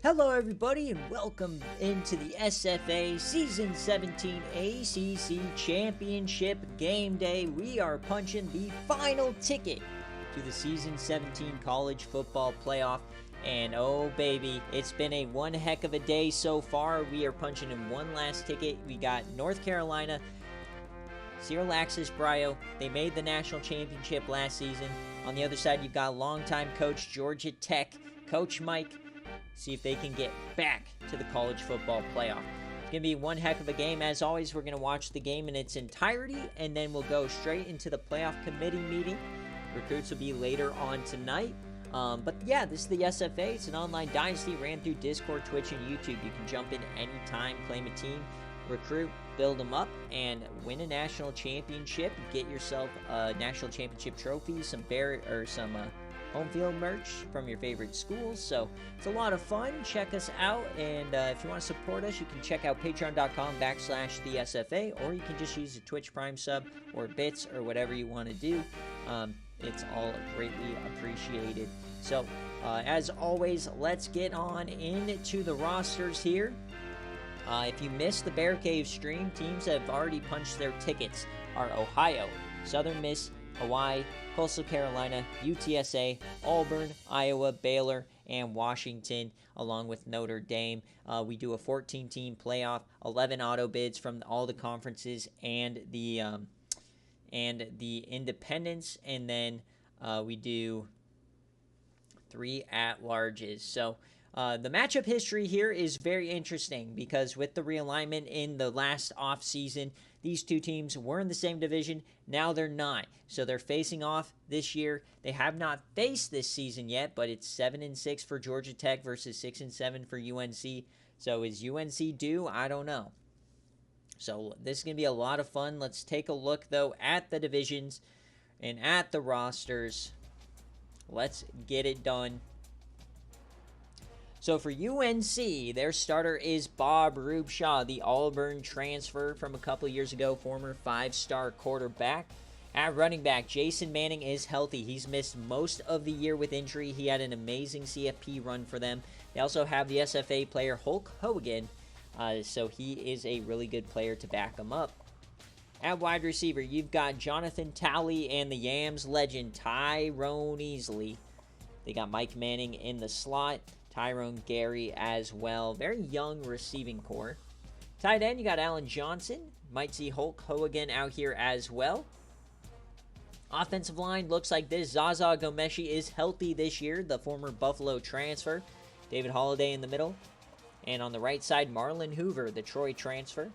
Hello everybody and welcome into the SFA Season 17 ACC Championship Game Day. We are punching the final ticket to the Season 17 College Football Playoff. And oh baby, it's been a one heck of a day so far. We are punching in one last ticket. We got North Carolina, Syracuse Brio. They made the national championship last season. On the other side, you've got longtime coach Georgia Tech, Coach Mike. See if they can get back to the college football playoff. It's going to be one heck of a game. As always, we're going to watch the game in its entirety, and then we'll go straight into the playoff committee meeting. Recruits will be later on tonight. But yeah, this is the SFA. It's an online dynasty ran through Discord, Twitch, and YouTube. You can jump in anytime, claim a team, recruit, build them up, and win a national championship. Get yourself a national championship trophy, some home field merch from your favorite schools. So it's a lot of fun. Check us out, and if you want to support us, you can check out patreon.com/the SFA, or you can just use a Twitch Prime sub or bits or whatever you want to do. It's all greatly appreciated. So as always, let's get on into the rosters here. If you missed the BearCave stream, teams that have already punched their tickets are Ohio, Southern Miss, Hawaii, Coastal Carolina, UTSA, Auburn, Iowa, Baylor, and Washington, along with Notre Dame. We do a 14-team playoff, 11 auto bids from all the conferences and the independents, and then we do 3 at-larges. So the matchup history here is very interesting because with the realignment in the last offseason, these two teams were in the same division. Now they're not. So they're facing off this year. They have not faced this season yet, but it's 7-6 for Georgia Tech versus 6-7 for UNC. So is UNC due? I don't know. So this is going to be a lot of fun. Let's take a look, though, at the divisions and at the rosters. Let's get it done. So for UNC, their starter is Bob Rubshaw, the Auburn transfer from a couple years ago, former 5-star quarterback. At running back, Jason Manning is healthy. He's missed most of the year with injury. He had an amazing CFP run for them. They also have the SFA player Hulk Hogan, so he is a really good player to back him up. At wide receiver, you've got Jonathan Talley and the Yams legend Tyrone Easley. They got Mike Manning in the slot. Tyrone Gary as well. Very young receiving core. Tight end, you got Allen Johnson. Might see Hulk Hogan out here as well. Offensive line looks like this. Zaza Gomeshi is healthy this year, the former Buffalo transfer. David Holliday in the middle. And on the right side, Marlon Hoover, the Troy transfer.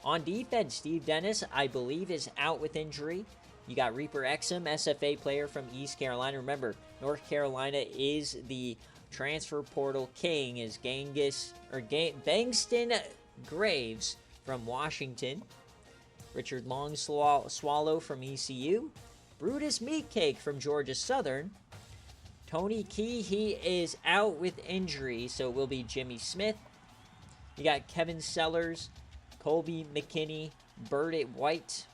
On defense, Steve Dennis, I believe, is out with injury. You got Reaper Exum, SFA player from East Carolina. Remember, North Carolina is the transfer portal king, is Bangston Graves from Washington. Richard Long Swallow from ECU. Brutus Meatcake from Georgia Southern. Tony Key, he is out with injury, so it will be Jimmy Smith. You got Kevin Sellers, Colby McKinney, Burdett White.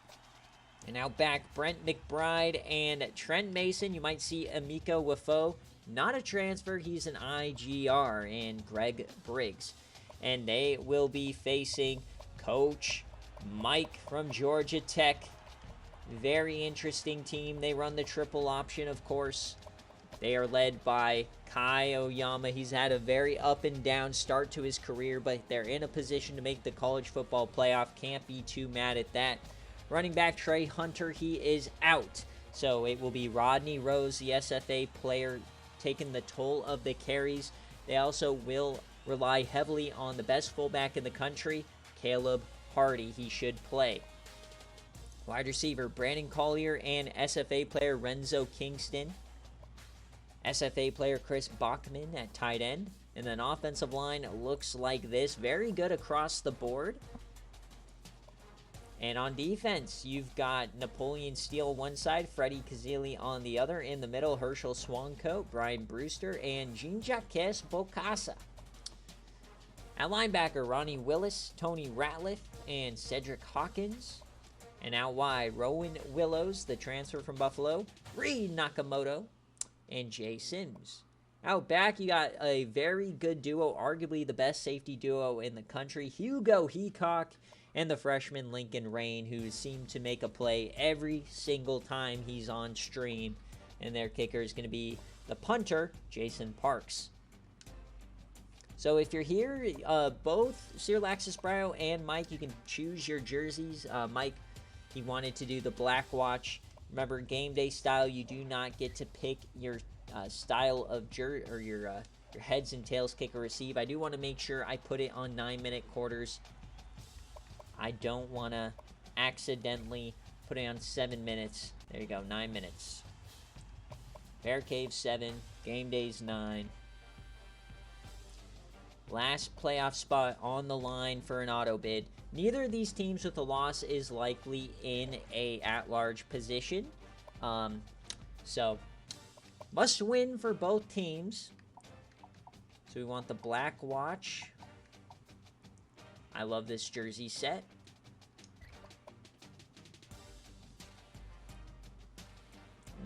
And out back, Brent McBride and Trent Mason. You might see Emiko Wafo. Not a transfer, he's an IGR, and Greg Briggs. And they will be facing Coach Mike from Georgia Tech. Very interesting team. They run the triple option, of course. They are led by Kai Oyama. He's had a very up and down start to his career, but they're in a position to make the college football playoff. Can't be too mad at that. Running back Trey Hunter, he is out. So it will be Rodney Rose, the SFA player, taking the toll of the carries. They also will rely heavily on the best fullback in the country, Caleb Hardy. He should play. Wide receiver Brandon Collier and SFA player Renzo Kingston. SFA player Chris Bachman at tight end. And then offensive line looks like this. Very good across the board. And on defense, you've got Napoleon Steele one side, Freddie Kazili on the other. In the middle, Herschel Swancoat, Brian Brewster, and Jean-Jacques Bocasa. At linebacker, Ronnie Willis, Tony Ratliff, and Cedric Hawkins. And out wide, Rowan Willows, the transfer from Buffalo, Reed Nakamoto, and Jay Sims. Out back, you got a very good duo, arguably the best safety duo in the country, Hugo Heacock and the freshman Lincoln Rain, who seem to make a play every single time he's on stream. And their kicker is going to be the punter, Jason Parks. So if you're here, both Sir Laxus Brow and Mike, you can choose your jerseys. Mike, he wanted to do the Black Watch. Remember, game day style, you do not get to pick your style of your heads and tails kick or receive. I do want to make sure I put it on 9-minute quarters. I don't want to accidentally put it on 7 minutes. There you go, 9 minutes. BearCave 7, game days 9. Last playoff spot on the line for an auto bid. Neither of these teams with a loss is likely in a at-large position. So, must win for both teams. So we want the Black Watch. I love this jersey set.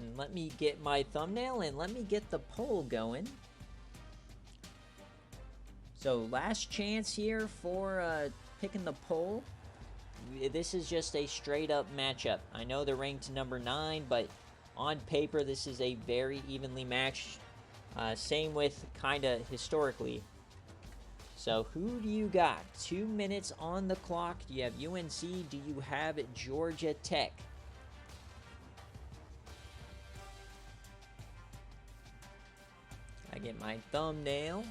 And let me get my thumbnail and let me get the poll going. So last chance here for picking the poll. This is just a straight up matchup. I know they're ranked number 9, but on paper this is a very evenly matched. Same with kind of historically. So who do you got? 2 minutes on the clock. Do you have UNC? Do you have Georgia Tech? I get my thumbnail.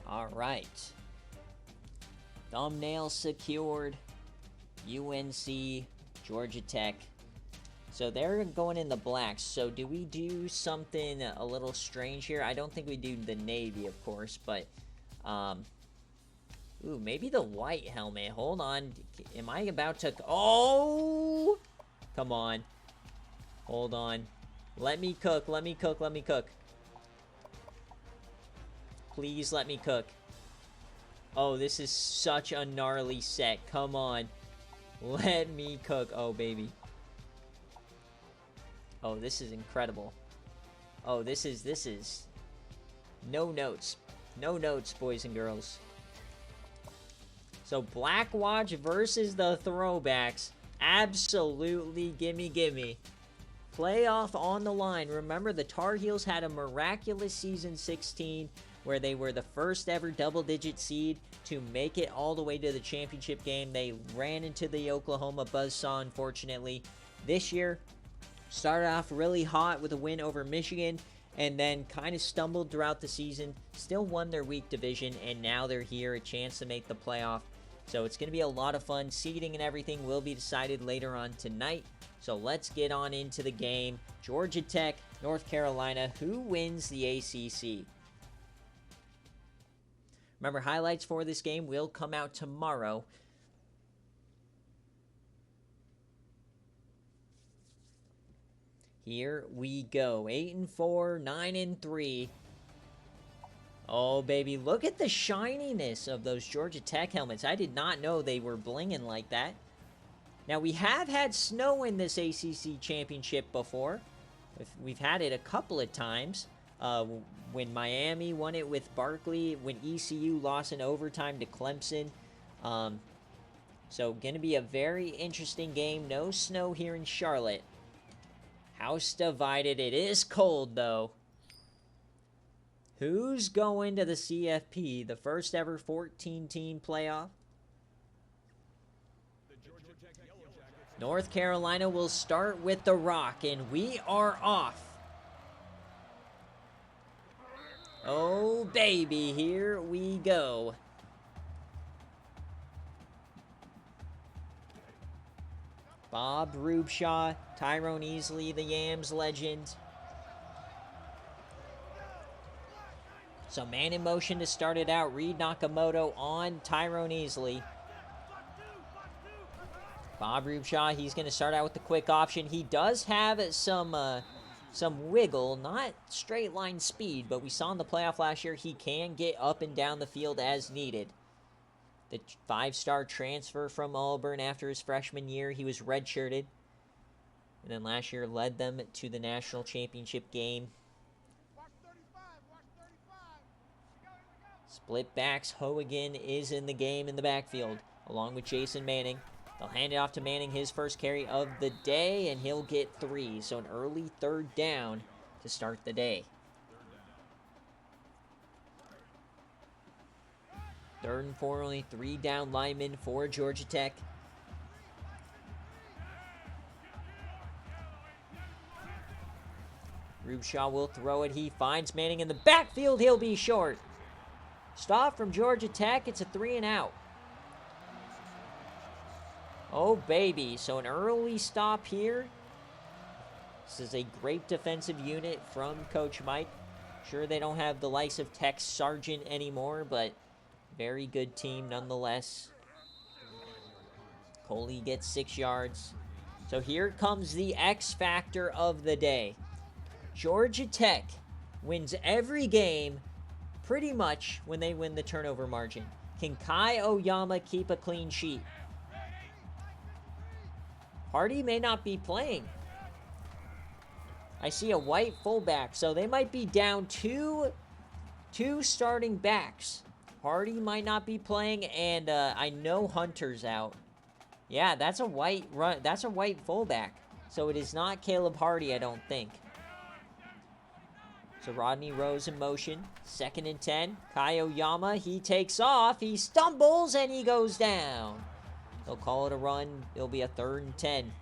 All right. Thumbnail secured. UNC, Georgia Tech. So they're going in the blacks. So do we do something a little strange here? I don't think we do the navy, of course, but ooh, maybe the white helmet. Hold on. Am I about to... Oh! Come on. Hold on. Let me cook. Let me cook. Let me cook. Please let me cook. Oh, this is such a gnarly set. Come on. Let me cook. Oh, baby. Oh, this is incredible. Oh, this is... No notes. No notes, boys and girls. So, Black Watch versus the Throwbacks. Absolutely gimme, gimme. Playoff on the line. Remember, the Tar Heels had a miraculous season 16 where they were the first ever double-digit seed to make it all the way to the championship game. They ran into the Oklahoma buzzsaw, unfortunately. This year, started off really hot with a win over Michigan, and then kind of stumbled throughout the season. Still won their weak division, and now they're here, a chance to make the playoff. So it's going to be a lot of fun. Seeding and everything will be decided later on tonight. So let's get on into the game. Georgia Tech, North Carolina. Who wins the ACC? Remember, highlights for this game will come out tomorrow. Here we go. 8-4, 9-3. Oh, baby, look at the shininess of those Georgia Tech helmets. I did not know they were blinging like that. Now, we have had snow in this ACC championship before. We've had it a couple of times. When Miami won it with Barkley, when ECU lost in overtime to Clemson. So, going to be a very interesting game. No snow here in Charlotte. House divided. It is cold, though. Who's going to the CFP, the first ever 14-team playoff? North Carolina will start with the Rock, and we are off. Oh, baby, here we go. Bob Rubeshaw, Tyrone Easley, the Yams legend. So man in motion to start it out. Reed Nakamoto on Tyrone Easley. Bob Rubeshaw, he's going to start out with the quick option. He does have some wiggle, not straight line speed, but we saw in the playoff last year he can get up and down the field as needed. The 5-star transfer from Auburn after his freshman year. He was redshirted. And then last year led them to the national championship game. Split backs. Hogan is in the game in the backfield, along with Jason Manning. They'll hand it off to Manning, his first carry of the day, and he'll get 3. So an early 3rd down to start the day. 3rd and 4, only 3 down linemen for Georgia Tech. Rubeshaw will throw it. He finds Manning in the backfield. He'll be short. Stop from Georgia Tech. It's a 3 and out. Oh, baby. So an early stop here. This is a great defensive unit from Coach Mike. Sure, they don't have the likes of Tex Sargent anymore, but very good team nonetheless. Coley gets 6 yards. So here comes the X factor of the day. Georgia Tech wins every game pretty much when they win the turnover margin. Can Kai Oyama keep a clean sheet? Hardy may not be playing. I see a white fullback, so they might be down two starting backs. Hardy might not be playing, and I know Hunter's out. Yeah, that's a white run. That's a white fullback. So it is not Caleb Hardy, I don't think. So Rodney Rose in motion. 2nd and 10. Kai Oyama, he takes off. He stumbles, and he goes down. They'll call it a run. It'll be a 3rd and 10.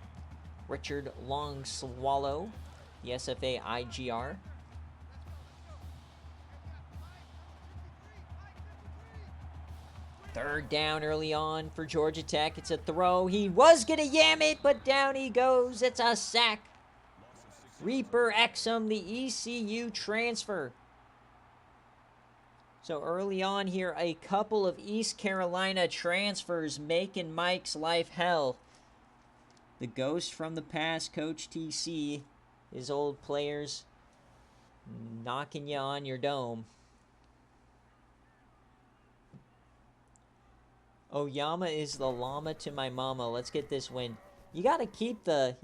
Richard Longswallow, the SFA IGR. Third down early on for Georgia Tech. It's a throw. He was going to yam it, but down he goes. It's a sack. Reaper Exum, the ECU transfer. So early on here, a couple of East Carolina transfers making Mike's life hell. The ghost from the past, Coach TC, his old players knocking you on your dome. Oyama is the llama to my mama. Let's get this win. You gotta keep the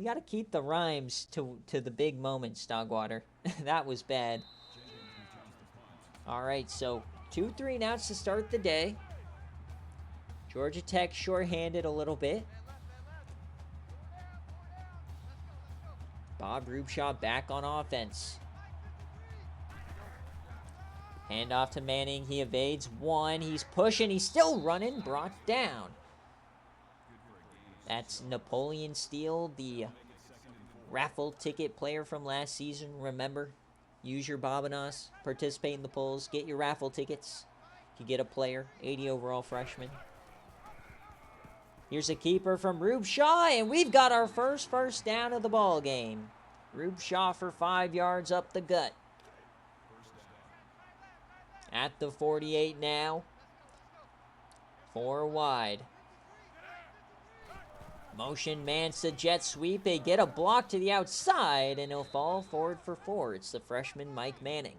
rhymes to the big moments, Dogwater. That was bad. All right, so 2 3-and-outs to start the day. Georgia Tech shorthanded a little bit. Bob Rubeshaw back on offense. Hand off to Manning. He evades 1. He's pushing. He's still running. Brought down. That's Napoleon Steele, the raffle ticket player from last season. Remember, use your Bobinas, participate in the polls, get your raffle tickets. You get a player, 80 overall freshman. Here's a keeper from Rubeshaw, and we've got our first down of the ball game. Rubeshaw for 5 yards up the gut. At the 48 now. 4 wide. Motion Mance the jet sweep. They get a block to the outside, and he'll fall forward for 4. It's the freshman Mike Manning.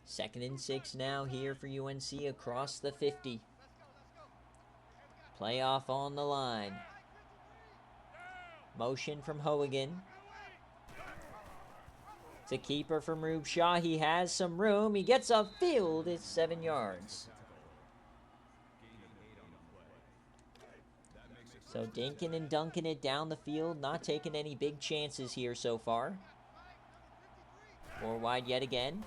2nd and 6 now here for UNC across the 50. Playoff on the line. Motion from Hogan. It's a keeper from Rubeshaw. He has some room. He gets a field. It's 7 yards. So dinking and dunking it down the field. Not taking any big chances here so far. 4 wide yet again.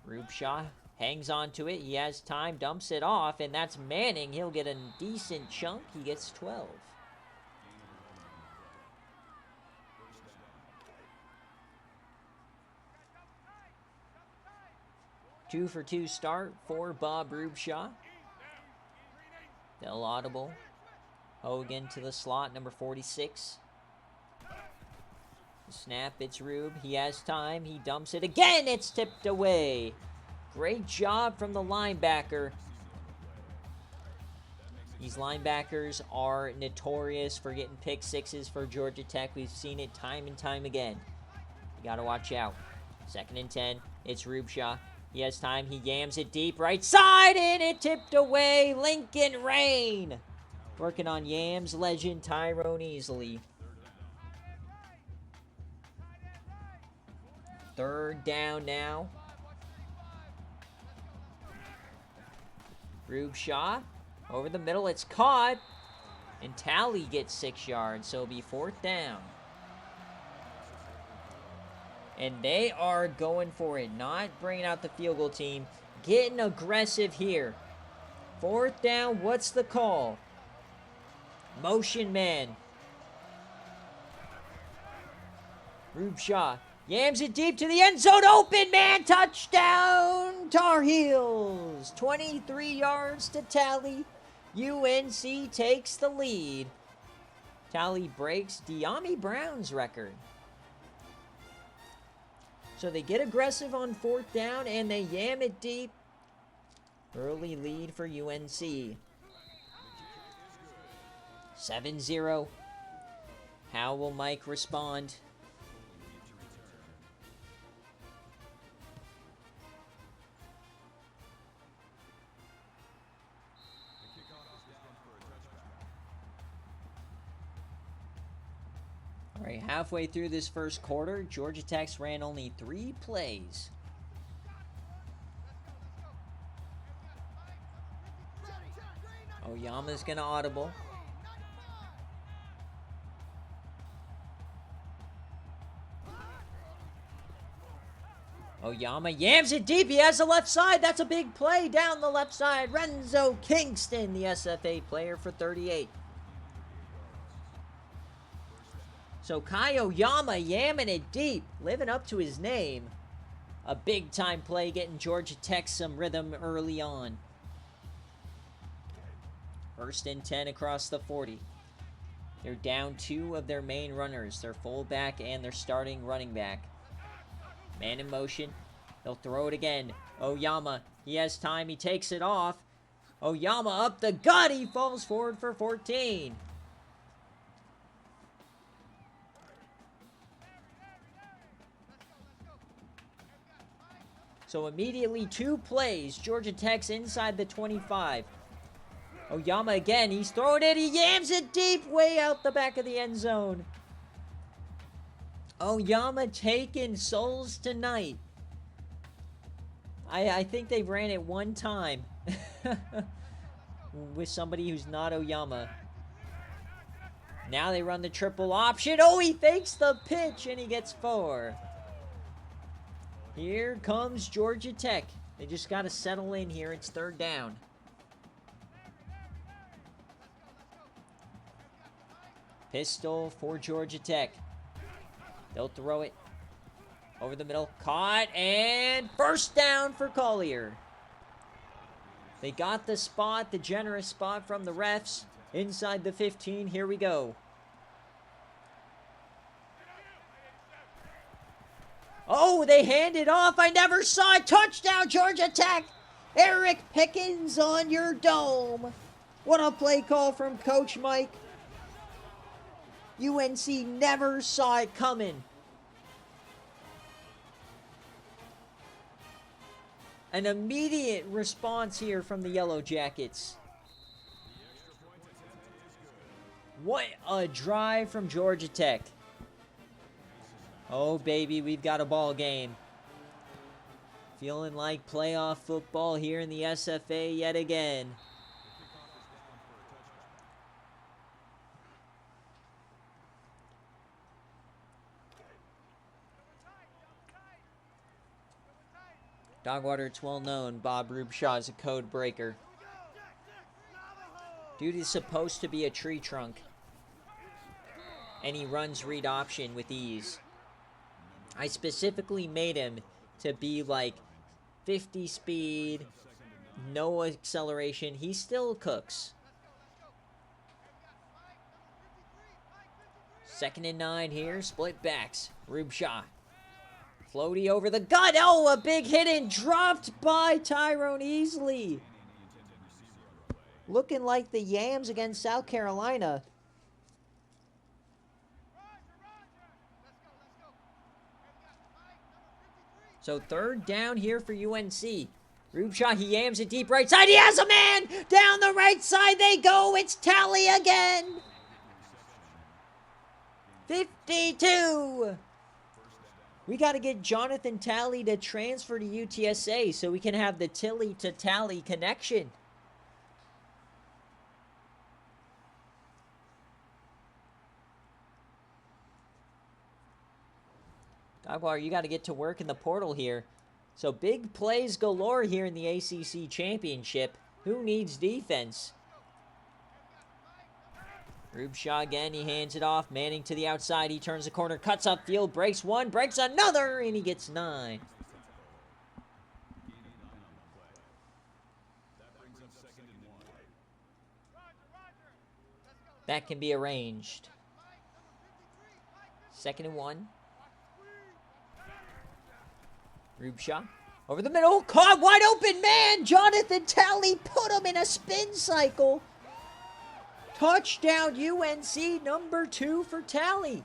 Rubeshaw hangs on to it. He has time, dumps it off, and that's Manning. He'll get a decent chunk. He gets 12. Two for 2 start for Bob Rubeshaw. They'll audible. Hogan to the slot, number 46. Snap, it's Rube. He has time. He dumps it again. It's tipped away. Great job from the linebacker. These linebackers are notorious for getting pick sixes for Georgia Tech. We've seen it time and time again. You got to watch out. 2nd and 10. It's Rubeshaw. He has time. He yams it deep right side, and it tipped away. Lincoln Rain working on Yams legend Tyrone Easley. Third down now. Rube Shaw over the middle. It's caught. And Tally gets 6 yards, so it'll be fourth down. And they are going for it, not bringing out the field goal team. Getting aggressive here. Fourth down, what's the call? Motion man. Rube Shaw yams it deep to the end zone. Open man, touchdown, Tar Heels. 23 yards to Tally. UNC takes the lead. Tally breaks De'Ami Brown's record. So they get aggressive on fourth down and they yam it deep. Early lead for UNC. 7-0. How will Mike respond? All right, halfway through this first quarter, Georgia Tech's ran only 3 plays. Oyama's going to audible. Oyama yams it deep. He has the left side. That's a big play down the left side. Renzo Kingston, the SFA player for 38. So Kai Oyama yamming it deep, living up to his name. A big-time play getting Georgia Tech some rhythm early on. First and 10 across the 40. They're down 2 of their main runners, their fullback and their starting running back. Man in motion. They'll throw it again. Oyama, he has time. He takes it off. Oyama up the gut. He falls forward for 14. So immediately 2 plays. Georgia Tech's inside the 25. Oyama again. He's throwing it. He yams it deep way out the back of the end zone. Oyama taking souls tonight. I think they ran it one time with somebody who's not Oyama. Now they run the triple option. Oh, he fakes the pitch and he gets 4. Here comes Georgia Tech. They just got to settle in here. It's third down. Pistol for Georgia Tech. They'll throw it over the middle. Caught and first down for Collier. They got the spot, the generous spot from the refs. Inside the 15. Here we go. Oh, they hand it off. I never saw it. Touchdown, Georgia Tech. Eric Pickens on your dome. What a play call from Coach Mike. UNC never saw it coming. An immediate response here from the Yellow Jackets. What a drive from Georgia Tech. Oh, baby, we've got a ball game. Feeling like playoff football here in the SFA yet again. Dogwater, it's well known. Bob Rubeshaw is a code breaker. Dude is supposed to be a tree trunk. And he runs read option with ease. I specifically made him to be like 50 speed, no acceleration. He still cooks. 2nd and 9 here. Split backs. Rubeshaw. Floaty over the gut. Oh, a big hit and dropped by Tyrone Easley. Looking like the Yams against South Carolina. So third down here for UNC. Rubeshaw, he yams it deep right side. He has a man! Down the right side they go. It's Tally again. 52. We got to get Jonathan Tally to transfer to UTSA so we can have the Tilly to Tally connection. Dogwater, you got to get to work in the portal here. So big plays galore here in the ACC Championship. Who needs defense? Rubeshaw again, he hands it off. Manning to the outside, he turns the corner, cuts upfield, breaks one, breaks another, and he gets 9. That can be arranged. 2nd and 1. Rubeshaw over the middle, caught wide open, man! Jonathan Tally put him in a spin cycle. Touchdown UNC, number 2 for Tally.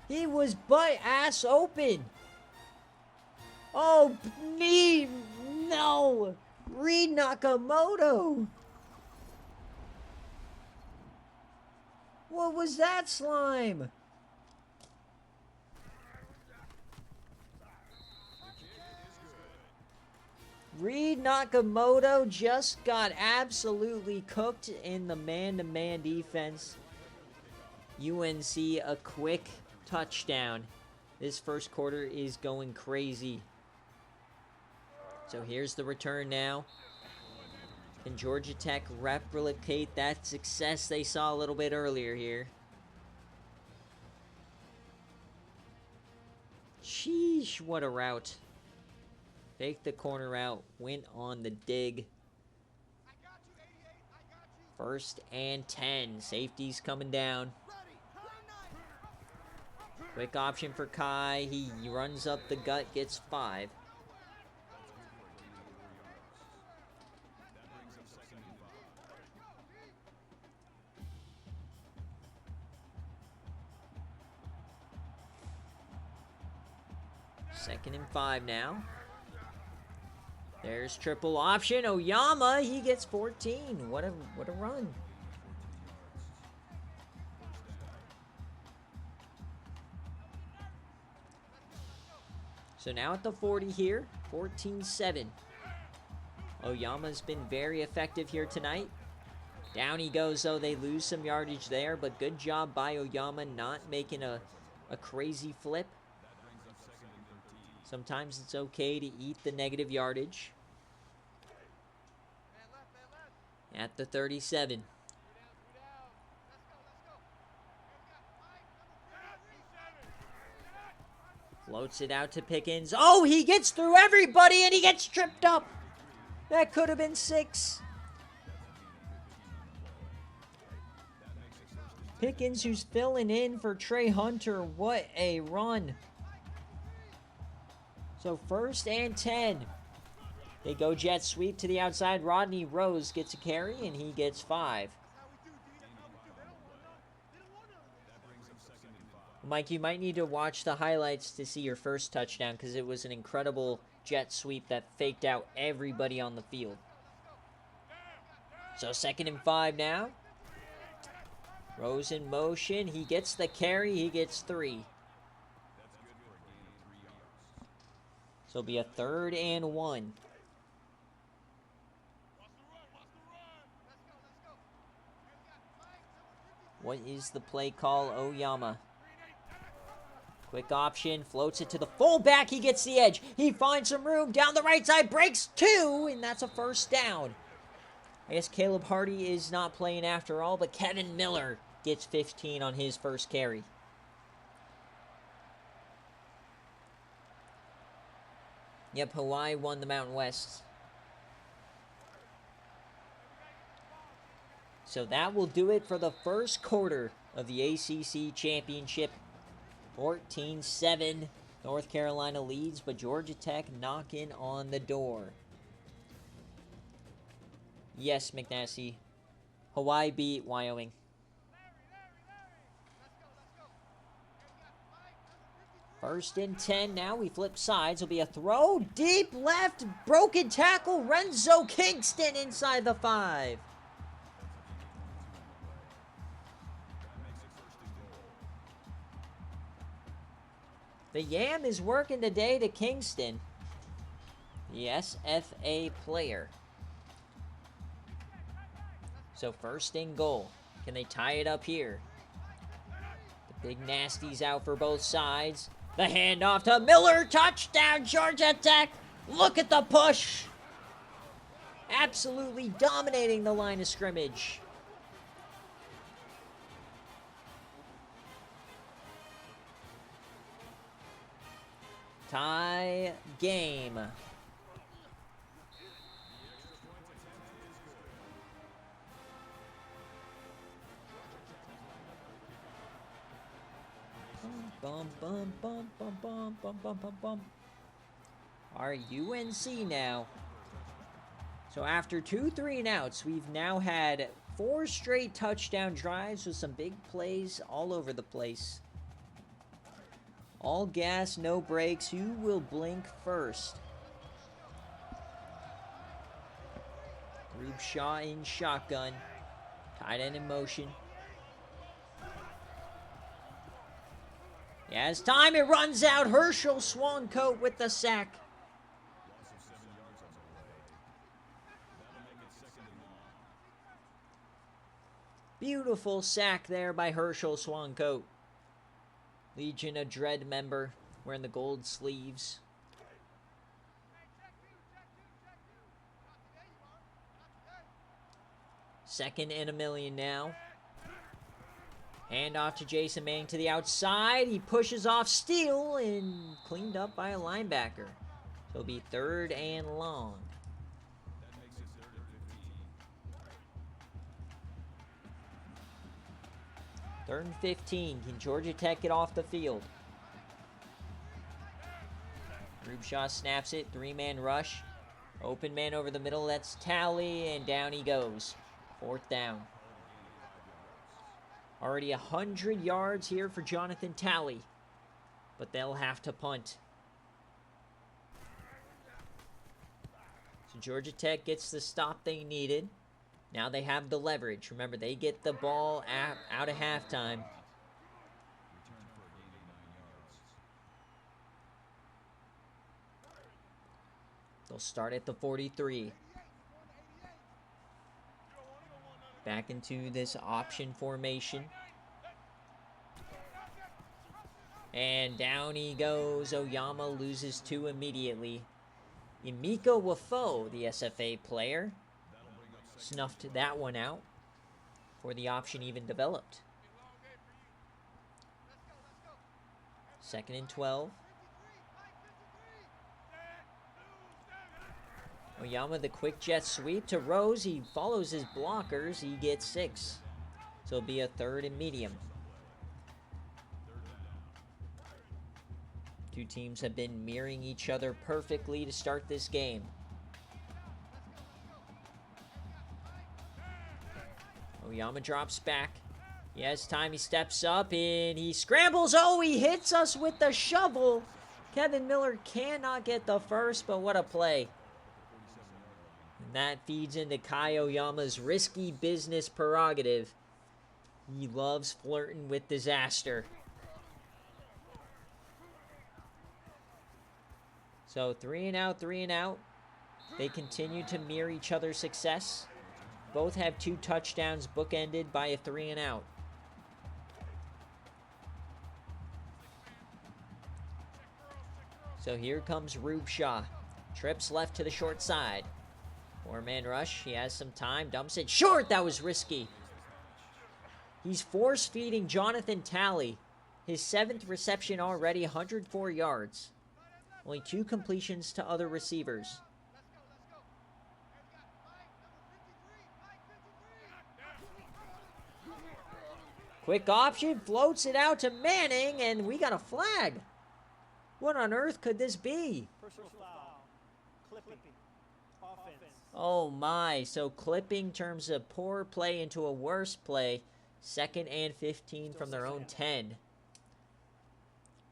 He was butt ass open. Oh, no. Reed Nakamoto. What was that slime? Reed Nakamoto just got absolutely cooked in the man-to-man defense. UNC a quick touchdown. This first quarter is going crazy. So here's the return now. Can Georgia Tech replicate that success they saw a little bit earlier here? Sheesh, what a route. Take the corner out, went on the dig. 1st and 10. Safety's coming down. Quick option for Kai. He runs up the gut, gets 5. Second and 5 now. There's triple option. Oyama, he gets 14. What a run. So now at the 40 here, 14-7. Oyama's been very effective here tonight. Down he goes, though. They lose some yardage there, but good job by Oyama not making a crazy flip. Sometimes it's okay to eat the negative yardage. At the 37. Floats it out to Pickens. Oh, he gets through everybody and he gets tripped up. That could have been 6. Pickens, who's filling in for Trey Hunter. What a run. So 1st and 10. They go jet sweep to the outside. Rodney Rose gets a carry, and he gets 5. Mike, you might need to watch the highlights to see your first touchdown because it was an incredible jet sweep that faked out everybody on the field. So 2nd and 5 now. Rose in motion. He gets the carry. He gets 3. So it'll be a 3rd and 1. What is the play call? Oyama. Quick option, floats it to the fullback. He gets the edge. He finds some room down the right side, breaks 2, and that's a 1st down. I guess Caleb Hardy is not playing after all, but Kevin Miller gets 15 on his first carry. Yep, Hawaii won the Mountain West. So that will do it for the first quarter of the ACC Championship. 14-7, North Carolina leads, but Georgia Tech knocking on the door. Yes, McNasty. Hawaii beat Wyoming. First and 10 now. We flip sides. It'll be a throw. Deep left. Broken tackle. Renzo Kingston inside the 5. The Yam is working today to Kingston, the SFA player. So first and goal. Can they tie it up here? The big Nasty's out for both sides. The handoff to Miller. Touchdown, Georgia Tech. Look at the push. Absolutely dominating the line of scrimmage. Tie game. Bum, bum, bum, bum, bum, bum, bum, bum, bum. Our UNC now. So after 2 3-and-outs, we've now had 4 straight touchdown drives with some big plays all over the place. All gas, no brakes. Who will blink first? Rube Shaw in shotgun. Tight end in motion. Yeah, as time it runs out. Herschel Swancoat with the sack. Beautiful sack there by Herschel Swancoat. Legion of Dread member wearing the gold sleeves. Second and 1,000,000 now. Hand off to Jason Manning to the outside. He pushes off Steele and cleaned up by a linebacker. So it'll be 3rd and long. Third and 15. Can Georgia Tech get off the field? Rubeshaw snaps it. 3-man rush. Open man over the middle. That's Talley. And down he goes. 4th down. Already 100 yards here for Jonathan Talley. But they'll have to punt. So Georgia Tech gets the stop they needed. Now they have the leverage. Remember, they get the ball out of halftime. They'll start at the 43. Back into this option formation. And down he goes. Oyama loses 2 immediately. Emeka Wafo, the SFA player, snuffed that one out before the option even developed. 2nd and 12. Oyama, the quick jet sweep to Rose. He follows his blockers. He gets 6. So it'll be a 3rd and medium. Two teams have been mirroring each other perfectly to start this game. Oyama drops back. He has time. He steps up and he scrambles. Oh, he hits us with the shovel. Kevin Miller cannot get the first, but what a play. And that feeds into Kai Oyama's risky business prerogative. He loves flirting with disaster. So 3 and out, 3 and out. They continue to mirror each other's success. Both have 2 touchdowns bookended by a 3 and out. So here comes Rube Shaw. Trips left to the short side. 4-man rush. He has some time. Dumps it short. That was risky. He's force-feeding Jonathan Talley. His 7th reception already, 104 yards. Only 2 completions to other receivers. Quick option, floats it out to Manning, and we got a flag. What on earth could this be? Personal foul. Clipping. Offense. Oh my, so clipping turns a poor play into a worse play. 2nd and 15 from their own 10.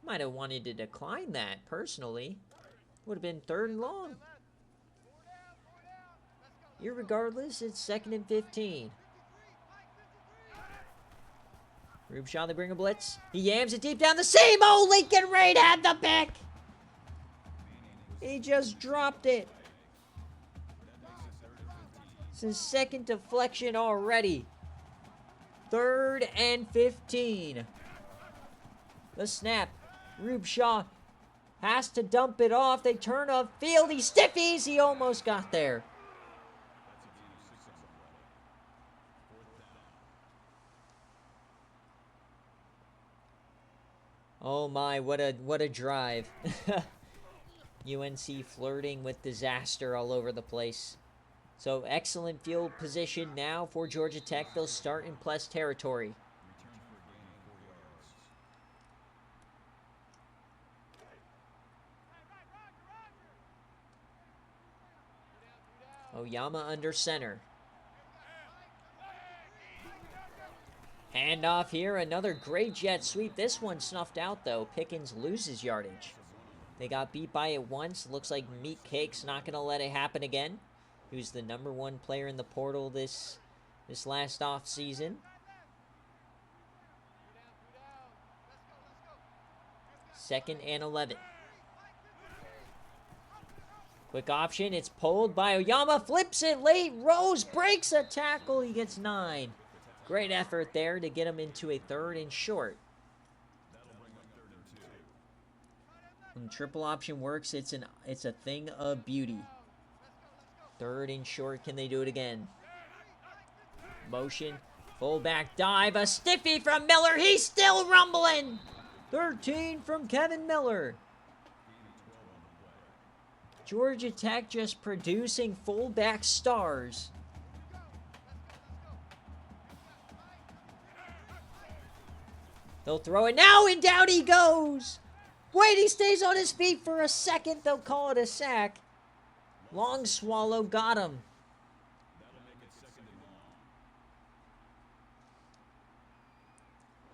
Might have wanted to decline that, personally. Would have been 3rd and long. Irregardless, it's 2nd and 15. Rubeshaw, they bring a blitz. He yams it deep down the seam. Oh, Lincoln Reid had the pick. He just dropped it. It's his 2nd deflection already. 3rd and 15. The snap. Rubeshaw has to dump it off. They turn upfield. He stiffies. He almost got there. Oh my, what a drive. UNC flirting with disaster all over the place. So excellent field position now for Georgia Tech. They'll start in plus territory. Oyama under center. Handoff here, another great jet sweep. This one snuffed out, though. Pickens loses yardage. They got beat by it once. Looks like Meat Cake's not going to let it happen again. He was the #1 player in the portal this last offseason. Second and 11. Quick option. It's pulled by Oyama. Flips it late. Rose breaks a tackle. He gets 9. Great effort there to get him into a 3rd and short. When triple option works, it's a thing of beauty. 3rd and short. Can they do it again? Motion. Fullback dive. A stiffy from Miller. He's still rumbling. 13 from Kevin Miller. Georgia Tech just producing fullback stars. They'll throw it now, and down he goes. Wait, he stays on his feet for a second. They'll call it a sack. Long swallow got him.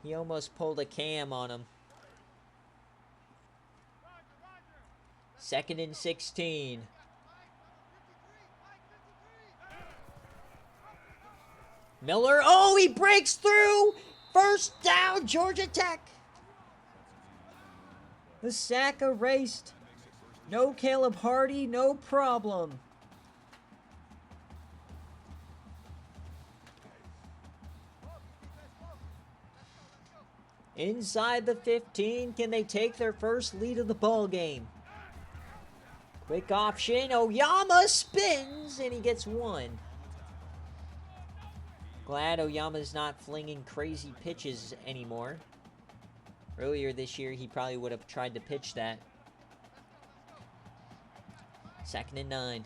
He almost pulled a cam on him. 2nd and 16. Miller, oh, he breaks through. 1st down, Georgia Tech. The sack erased. No Caleb Hardy, no problem. Inside the 15, can they take their first lead of the ball game? Quick option, Oyama spins, and he gets 1. Glad Oyama's not flinging crazy pitches anymore. Earlier this year, he probably would have tried to pitch that. 2nd and 9.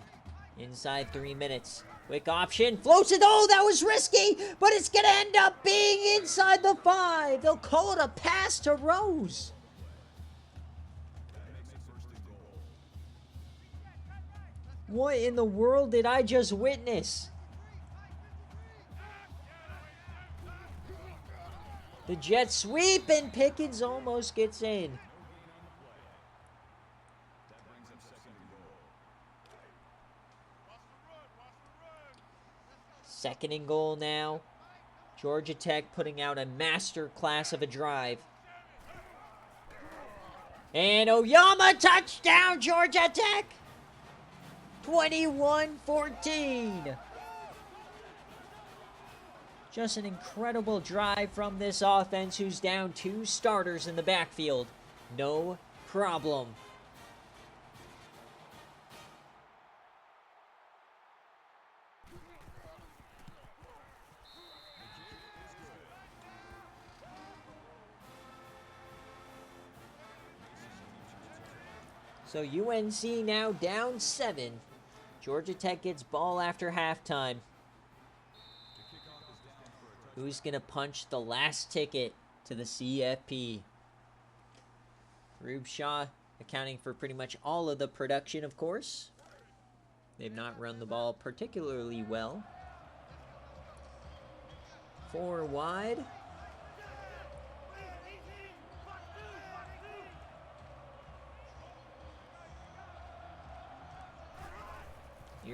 Inside 3 minutes. Quick option. Floats it. Oh, that was risky, but it's going to end up being inside the 5. They'll call it a pass to Rose. What in the world did I just witness? The jet sweep, and Pickens almost gets in. Second and goal now. Georgia Tech putting out a master class of a drive. And Oyama, touchdown, Georgia Tech. 21-14. Just an incredible drive from this offense, who's down 2 starters in the backfield. No problem. So UNC now down 7. Georgia Tech gets ball after halftime. Who's going to punch the last ticket to the CFP? Rubeshaw accounting for pretty much all of the production, of course. They've not run the ball particularly well. 4 wide.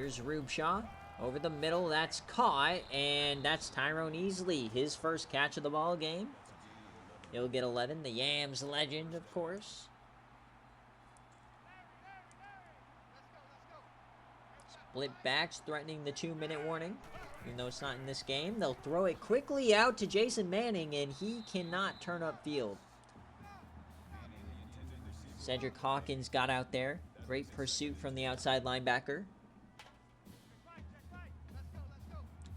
Here's Rubshaw. Over the middle, that's caught, and that's Tyrone Easley, his first catch of the ball game. He'll get 11, the Yams legend, of course. Split backs, threatening the 2-minute warning. Even though it's not in this game, they'll throw it quickly out to Jason Manning, and he cannot turn upfield. Cedric Hawkins got out there. Great pursuit from the outside linebacker.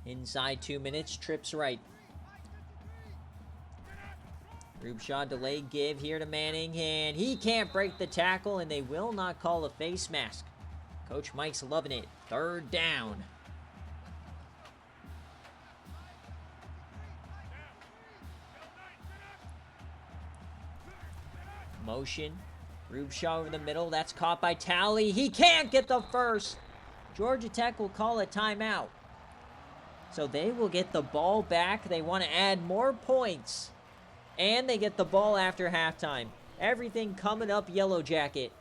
Inside 2 minutes, trips right. Rubshaw delayed give here to Manning, and he can't break the tackle, and they will not call a face mask. Coach Mike's loving it. 3rd down. Motion. Rubshaw over the middle. That's caught by Talley. He can't get the first. Georgia Tech will call a timeout. So they will get the ball back. They want to add more points. And they get the ball after halftime. Everything coming up Yellow Jacket.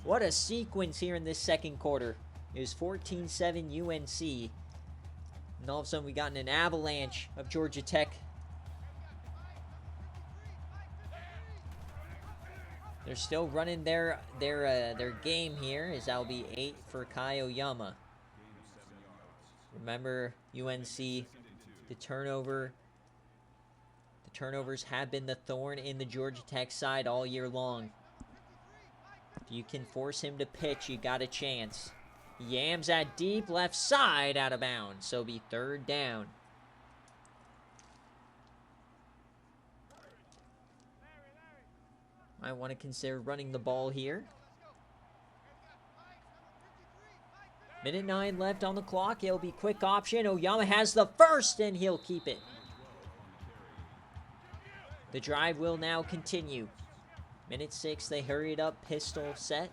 What a sequence here in this second quarter. It was 14-7 UNC. And all of a sudden we got an avalanche of Georgia Tech. They're still running their game here, as that'll be 8 for Kai Oyama. Remember, UNC, the turnovers have been the thorn in the Georgia Tech side all year long. If you can force him to pitch, you got a chance. Yams at deep, left side, out of bounds. So it'll be 3rd down. Might want to consider running the ball here. Minute 9 left on the clock. It'll be quick option. Oyama has the first, and he'll keep it. The drive will now continue. Minute 6, they hurried up, pistol set.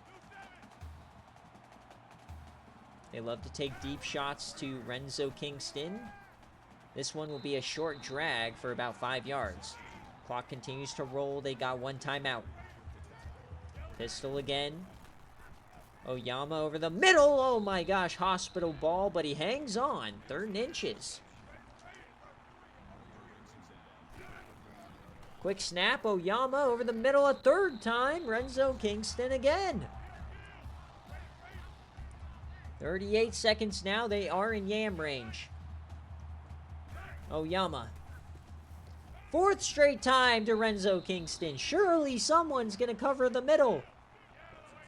They love to take deep shots to Renzo Kingston. This one will be a short drag for about 5 yards. Clock continues to roll. They got 1 timeout. Pistol again. Oyama over the middle. Oh my gosh, hospital ball, but he hangs on. 3rd and inches. Quick snap. Oyama over the middle a 3rd time. Renzo Kingston again. 38 seconds now. They are in Yam range. Oyama. 4th straight time to Renzo Kingston. Surely someone's going to cover the middle.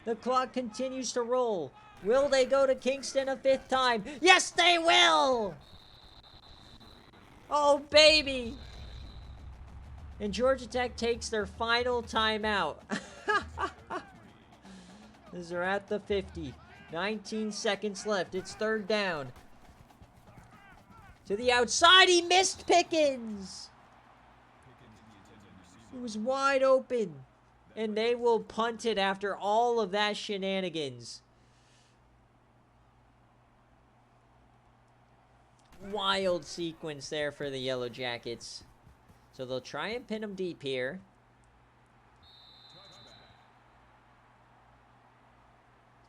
The clock continues to roll. Will they go to Kingston a 5th time? Yes, they will! Oh, baby! And Georgia Tech takes their final timeout. As they're at the 50. 19 seconds left. It's 3rd down. To the outside. He missed Pickens. It was wide open. And they will punt it after all of that shenanigans. Wild sequence there for the Yellow Jackets. So they'll try and pin them deep here.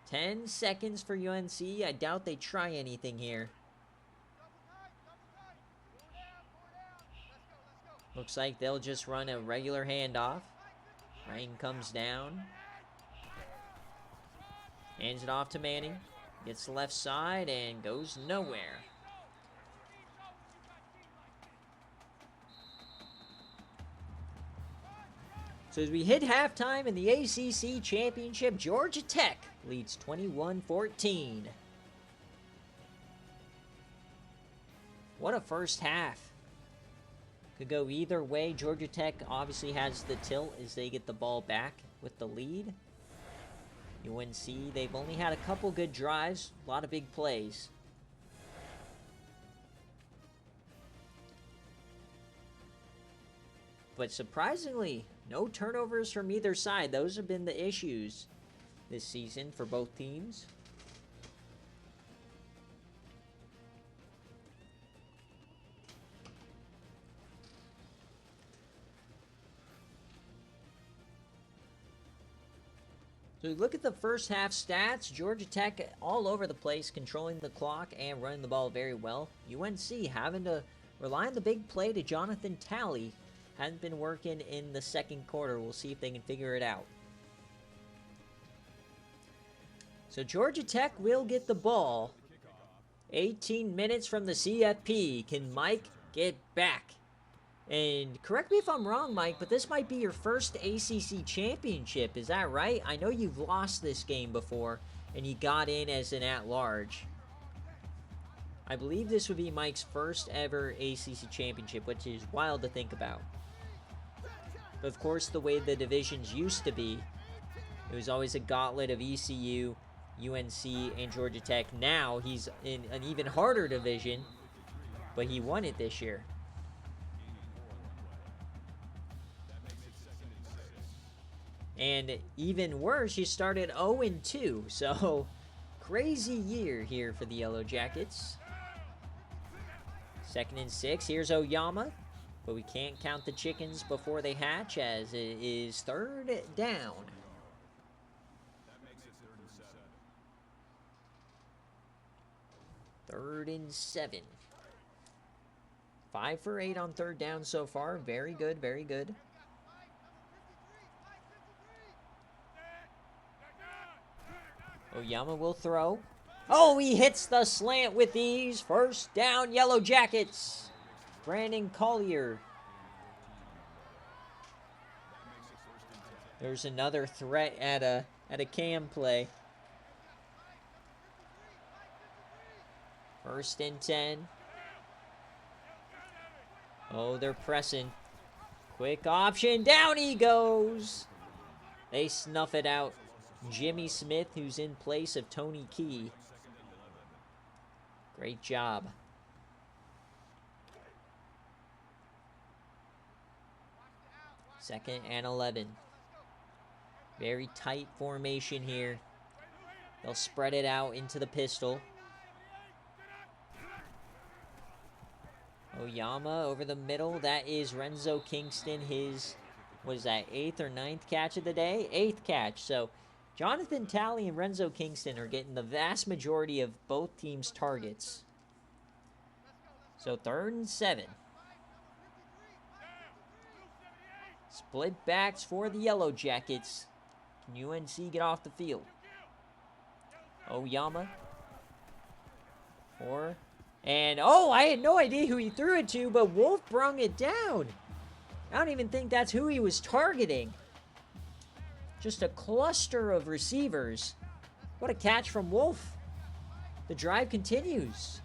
Ten seconds for UNC. I doubt they try anything here. Looks like they'll just run a regular handoff. Rain comes down. Hands it off to Manning. Gets the left side and goes nowhere. So as we hit halftime in the ACC Championship, Georgia Tech leads 21-14. What a first half. Could go either way. Georgia Tech obviously has the tilt as they get the ball back with the lead. UNC, they've only had a couple good drives, a lot of big plays. But surprisingly, no turnovers from either side. Those have been the issues this season for both teams. So we look at the first half stats. Georgia Tech all over the place, controlling the clock and running the ball very well. UNC having to rely on the big play to Jonathan Talley. Hadn't been working in the second quarter. We'll see if they can figure it out. So Georgia Tech will get the ball. 18 minutes from the CFP. Can Mike get back? And correct me if I'm wrong, Mike, but this might be your first ACC championship. Is that right? I know you've lost this game before, and you got in as an at-large. I believe this would be Mike's first ever ACC championship, which is wild to think about. But of course, the way the divisions used to be, it was always a gauntlet of ECU, UNC, and Georgia Tech. Now he's in an even harder division, but he won it this year. And even worse, he started 0-2. So, crazy year here for the Yellow Jackets. 2nd and 6. Here's Oyama. But we can't count the chickens before they hatch, as it is 3rd down. Third and 7. 5 for 8 on 3rd down so far. Very good, very good. Oyama will throw. Oh, he hits the slant with ease. 1st down, Yellow Jackets. Brandon Collier. There's another threat at a cam play. 1st and 10. Oh, they're pressing. Quick option. Down he goes. They snuff it out. Jimmy Smith, who's in place of Tony Key. Great job. 2nd and 11. Very tight formation here. They'll spread it out into the pistol. Oyama over the middle. That is Renzo Kingston. His, what is that, 8th or 9th catch of the day? 8th catch. So Jonathan Talley and Renzo Kingston are getting the vast majority of both teams' targets. So 3rd and 7. Split backs for the Yellow Jackets. Can UNC get off the field? Oyama. And, oh, I had no idea who he threw it to, but Wolf brung it down. I don't even think that's who he was targeting. Just a cluster of receivers. What a catch from Wolf. The drive continues.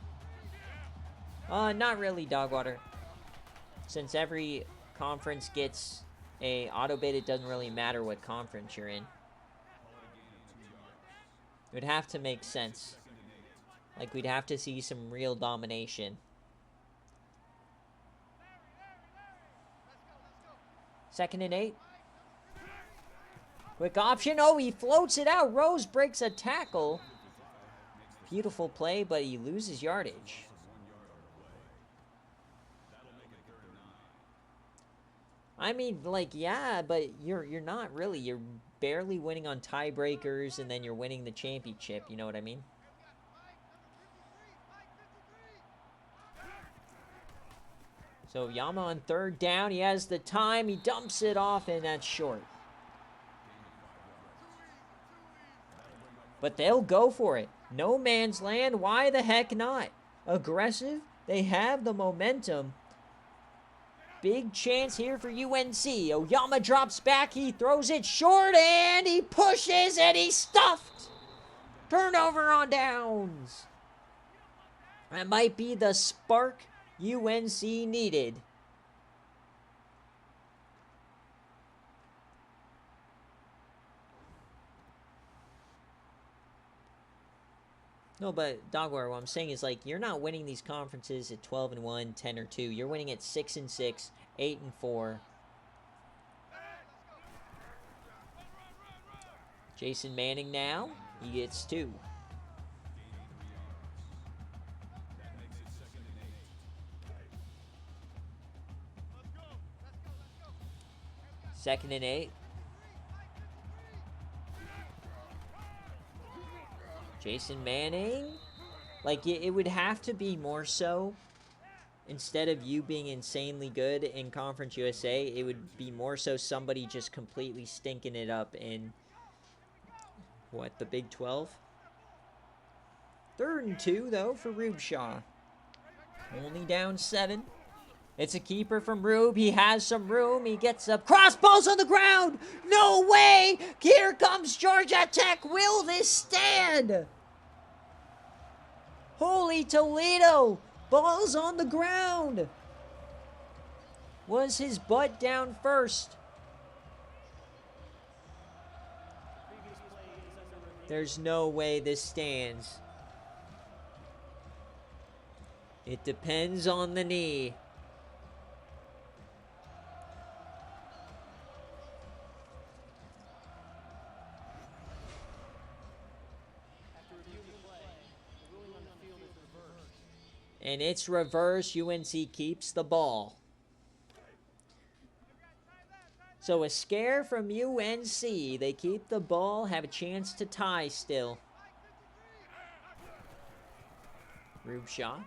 Not really, Dogwater. Since every conference gets a auto bid, it doesn't really matter what conference you're in. It would have to make sense. Like, we'd have to see some real domination. 2nd and 8. Quick option. Oh, he floats it out. Rose breaks a tackle. Beautiful play, but he loses yardage. I mean, like, yeah, but you're not really. You're barely winning on tiebreakers, and then you're winning the championship. You know what I mean? So Yama on 3rd down. He has the time. He dumps it off, and that's short. But they'll go for it. No man's land. Why the heck not? Aggressive. They have the momentum. Big chance here for UNC. Oyama drops back. He throws it short, and he pushes, and he's stuffed. Turnover on downs. That might be the spark UNC needed. No, but Dogware, what I'm saying is, like, you're not winning these conferences at 12-1, 10-2. You're winning at 6-6, 8-4. Jason Manning now, he gets 2. Second and 8. Jason Manning. Like, it would have to be more so. Instead of you being insanely good in Conference USA, it would be more so somebody just completely stinking it up in, what, the Big 12? 3rd and 2, though, for Rubeshaw. Only down 7. It's a keeper from Rube. He has some room. He gets up. Cross balls on the ground. No way. Here comes Georgia Tech. Will this stand? Holy Toledo. Ball's on the ground. Was his butt down first? There's no way this stands. It depends on the knee. And it's reverse. UNC keeps the ball. So a scare from UNC. They keep the ball, have a chance to tie still. Rubeshaw.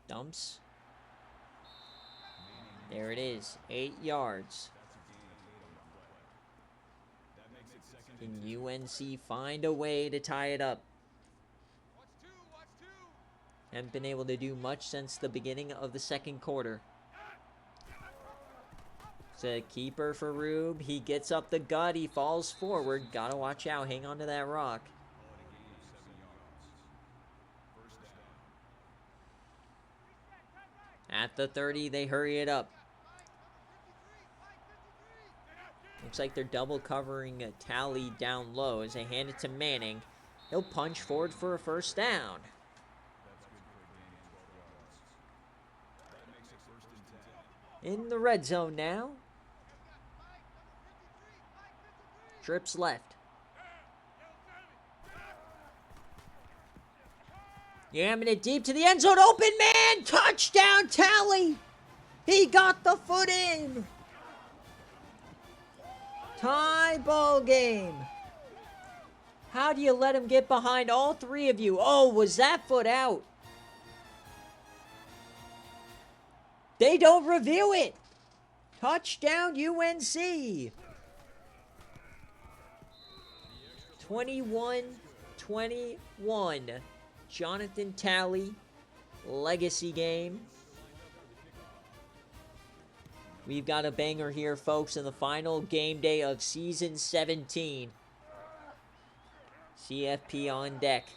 Dumps. There it is. 8 yards. Can UNC find a way to tie it up? Haven't been able to do much since the beginning of the 2nd quarter. It's a keeper for Rube. He gets up the gut. He falls forward. Gotta watch out. Hang on to that rock. At the 30, they hurry it up. Looks like they're double covering a Tally down low as they hand it to Manning. He'll punch forward for a 1st down. In the red zone now. Trips left. Yamming it deep to the end zone. Open man. Touchdown Tally. He got the foot in. Tie ball game. How do you let him get behind all 3 of you? Oh, was that foot out? They don't review it. Touchdown UNC. 21-21. Jonathan Tally. Legacy game. We've got a banger here, folks, in the final game day of Season 17. CFP on deck.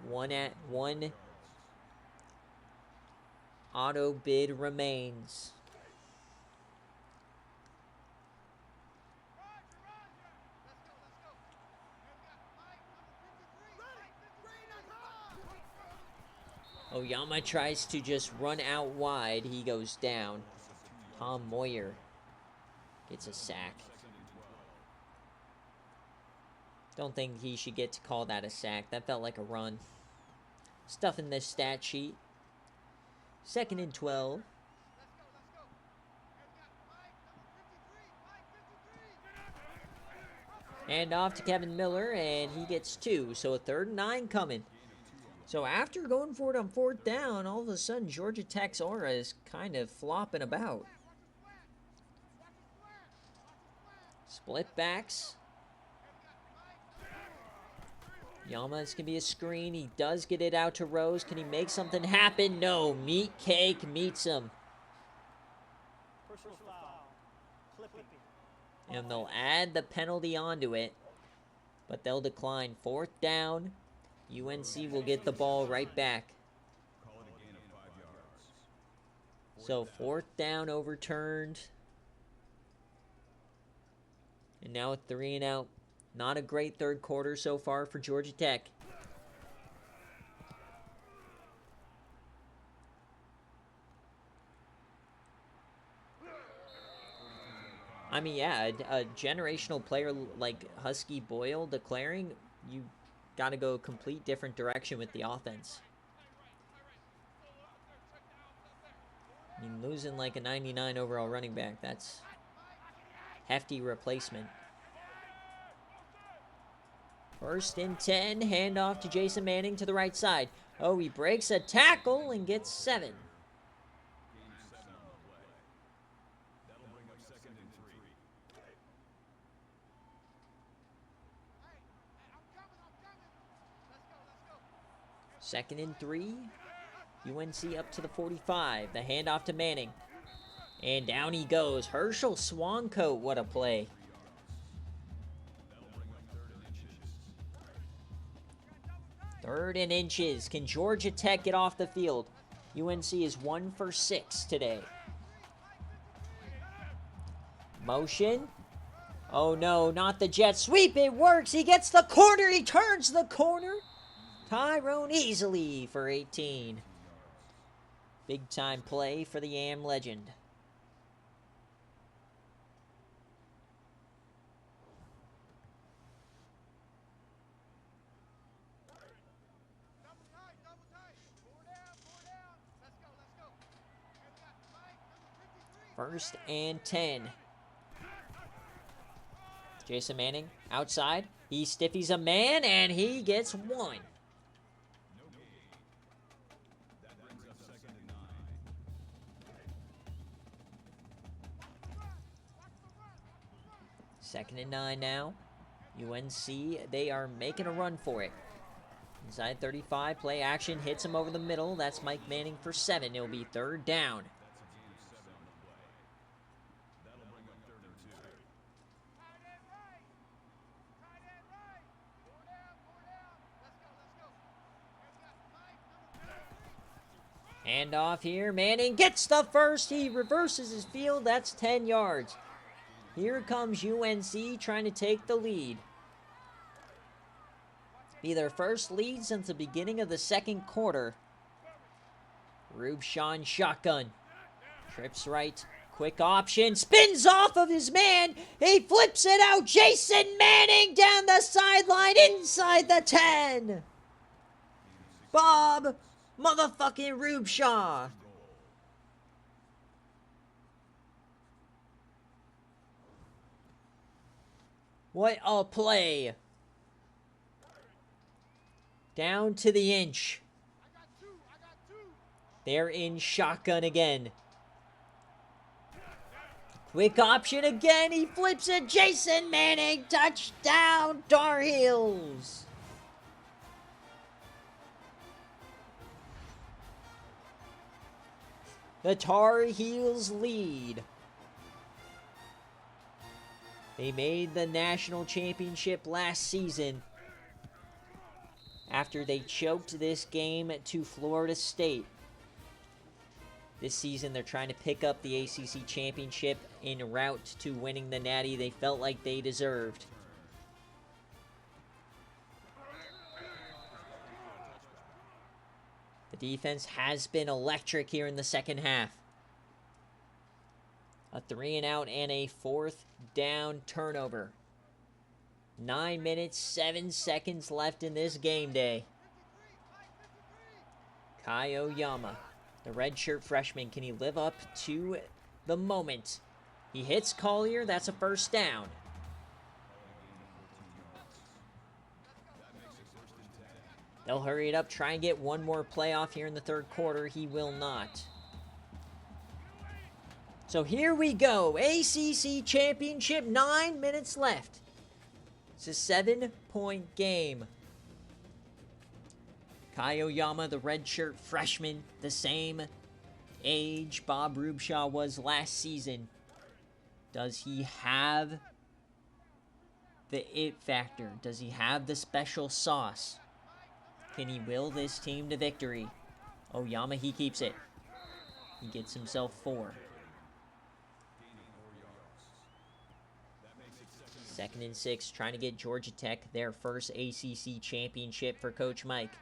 One auto bid remains. Oyama tries to just run out wide. He goes down. Tom Moyer gets a sack. Don't think he should get to call that a sack. That felt like a run. Stuff in this stat sheet. 2nd and 12. And off to Kevin Miller, and he gets 2. So a 3rd and 9 coming. So after going for it on 4th down, all of a sudden Georgia Tech's aura is kind of flopping about. Split backs. Yama, this can be a screen. He does get it out to Rose. Can he make something happen? No. Meat Cake meets him. And they'll add the penalty onto it. But they'll decline. 4th down. UNC will get the ball right back. So 4th down overturned. And now a 3 and out. Not a great 3rd quarter so far for Georgia Tech. I mean, yeah, a generational player like Husky Boyle declaring, you got to go a complete different direction with the offense. I mean, losing like a 99 overall running back, that's hefty replacement. First and 10, handoff to Jason Manning to the right side. Oh, he breaks a tackle and gets 7. Second and 3. UNC up to the 45. The handoff to Manning. And down he goes. Herschel Swancoat, what a play. Third and inches. Can Georgia Tech get off the field? UNC is 1 for 6 today. Motion. Oh no, not the jet sweep. It works. He gets the corner. He turns the corner. Tyrone easily for 18. Big time play for the Am legend. First and 10. Jason Manning outside. He stiffies a man and he gets 1. Second and 9 now. UNC, they are making a run for it. Inside 35, play action, hits him over the middle. That's Mike Manning for 7. It'll be 3rd down. Handoff here. Manning gets the first. He reverses his field. That's 10 yards. Here comes UNC trying to take the lead. Be their first lead since the beginning of the second quarter. Rubshaw shotgun. Trips right. Quick option. Spins off of his man. He flips it out. Jason Manning down the sideline inside the 10. Bob motherfucking Rubshaw. What a play. Down to the inch. They're in shotgun again. Quick option again. He flips it. Jason Manning. Touchdown, Tar Heels. The Tar Heels lead. They made the national championship last season after they choked this game to Florida State. This season, they're trying to pick up the ACC championship en route to winning the Natty they felt like they deserved. The defense has been electric here in the second half. A 3-and-out and a 4th down turnover. 9 minutes, 7 seconds left in this game day. Kai Oyama, the redshirt freshman, can he live up to the moment? He hits Collier, that's a 1st down. They'll hurry it up, try and get one more playoff here in the 3rd quarter. He will not. So here we go. ACC championship, 9 minutes left. It's a 7-point game. Kai Oyama, the redshirt freshman, the same age Bob Rubshaw was last season. Does he have the it factor? Does he have the special sauce? Can he will this team to victory? Oyama, he keeps it. He gets himself 4. 2nd and 6, trying to get Georgia Tech their first ACC championship for Coach Mike.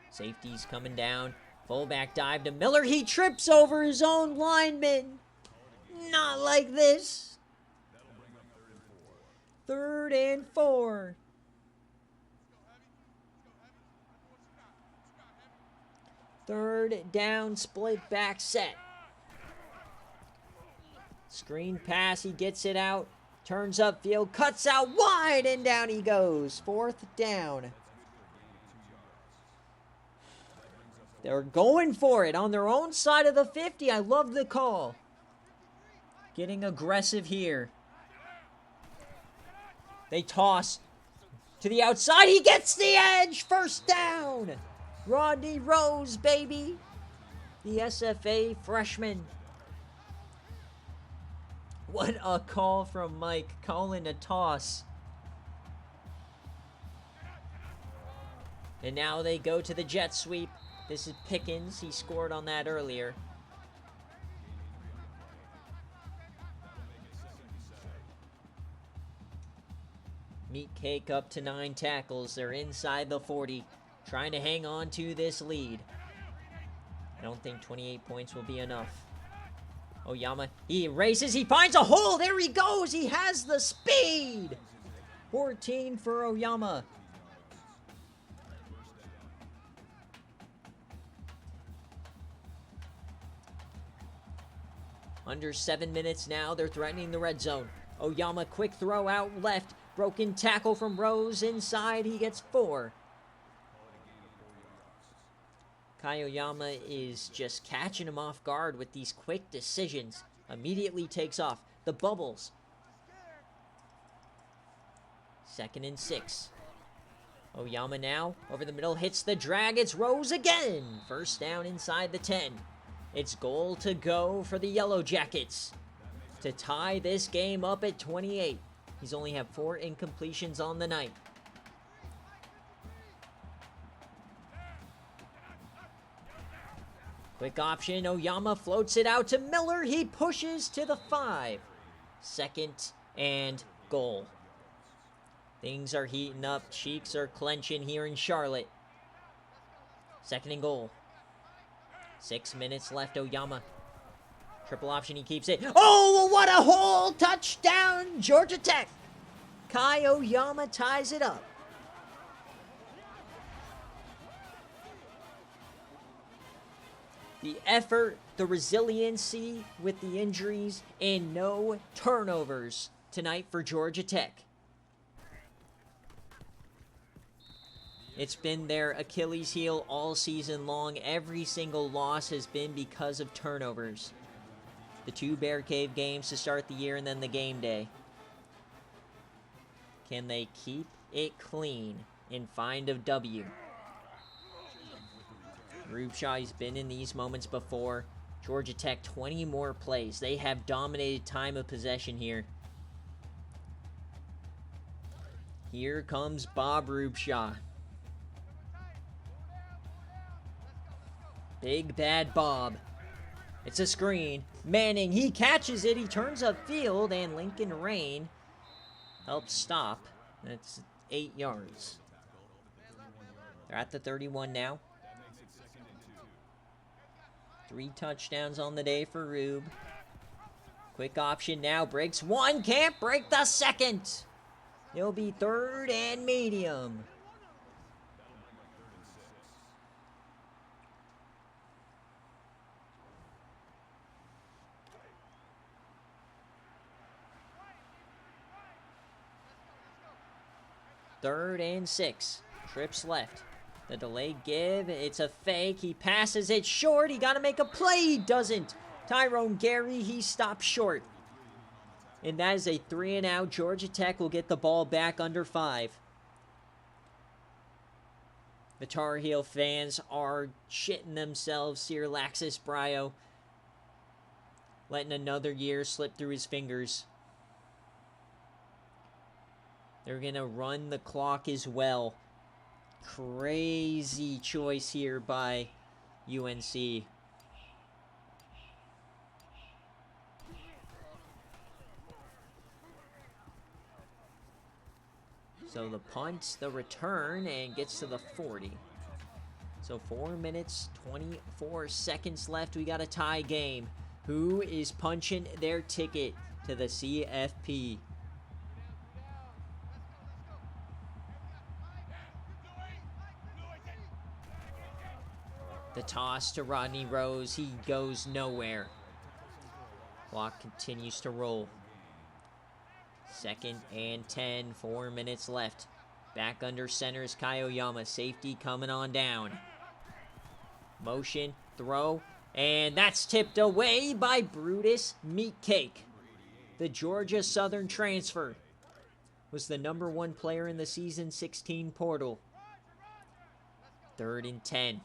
Safety's coming down. Fullback dive to Miller. He trips over his own lineman. Not like this. 3rd and 4. Third down, split back set. Screen pass, he gets it out. Turns upfield, cuts out wide, and down he goes. 4th down. They're going for it on their own side of the 50. I love the call. Getting aggressive here. They toss to the outside. He gets the edge. 1st down. Rodney Rose, baby. The SFA freshman. What a call from Mike, calling a toss. And now they go to the jet sweep. This is Pickens. He scored on that earlier. Meat Cake up to 9 tackles. They're inside the 40, trying to hang on to this lead. I don't think 28 points will be enough. Oyama, he races, he finds a hole, there he goes, he has the speed! 14 for Oyama. Under 7 minutes now, they're threatening the red zone. Oyama, quick throw out left, broken tackle from Rose, inside, he gets 4. Kai Oyama is just catching him off guard with these quick decisions. Immediately takes off. The bubbles. 2nd and 6. Oyama now over the middle, hits the drag. It's Rose again. 1st down inside the 10. It's goal to go for the Yellow Jackets to tie this game up at 28. He's only had 4 incompletions on the night. Quick option, Oyama floats it out to Miller. He pushes to the 5. 2nd and goal. Things are heating up. Cheeks are clenching here in Charlotte. 2nd and goal. 6 minutes left, Oyama. Triple option, he keeps it. Oh, what a hole! Touchdown, Georgia Tech. Kai Oyama ties it up. The effort, the resiliency with the injuries, and no turnovers tonight for Georgia Tech. It's been their Achilles heel all season long. Every single loss has been because of turnovers. The 2 BearCave games to start the year and then the game day. Can they keep it clean and find a W? Rubshaw's been in these moments before. Georgia Tech, 20 more plays. They have dominated time of possession here. Here comes Bob Rubshaw. Big Bad Bob. It's a screen. Manning, he catches it. He turns upfield, and Lincoln Rain helps stop. That's 8 yards. They're at the 31 now. 3 touchdowns on the day for Rube. Quick option now. Breaks 1. Can't break the 2nd. It'll be 3rd and medium. Third and 6. Trips left. The delayed give. It's a fake. He passes it short. He got to make a play. He doesn't. Tyrone Gary, he stops short. And that is a 3 and out. Georgia Tech will get the ball back under 5. The Tar Heel fans are shitting themselves here. Laxus Bryo letting another year slip through his fingers. They're going to run the clock as well. Crazy choice here by UNC. So the punt, the return, and gets to the 40. So 4 minutes, 24 seconds left. We got a tie game. Who is punching their ticket to the CFP? The toss to Rodney Rose. He goes nowhere. Clock continues to roll. 2nd and 10, 4 minutes left. Back under center is Kayoyama. Safety coming on down. Motion, throw, and that's tipped away by Brutus Meatcake. The Georgia Southern transfer was the #1 player in the season 16 portal. 3rd and 10.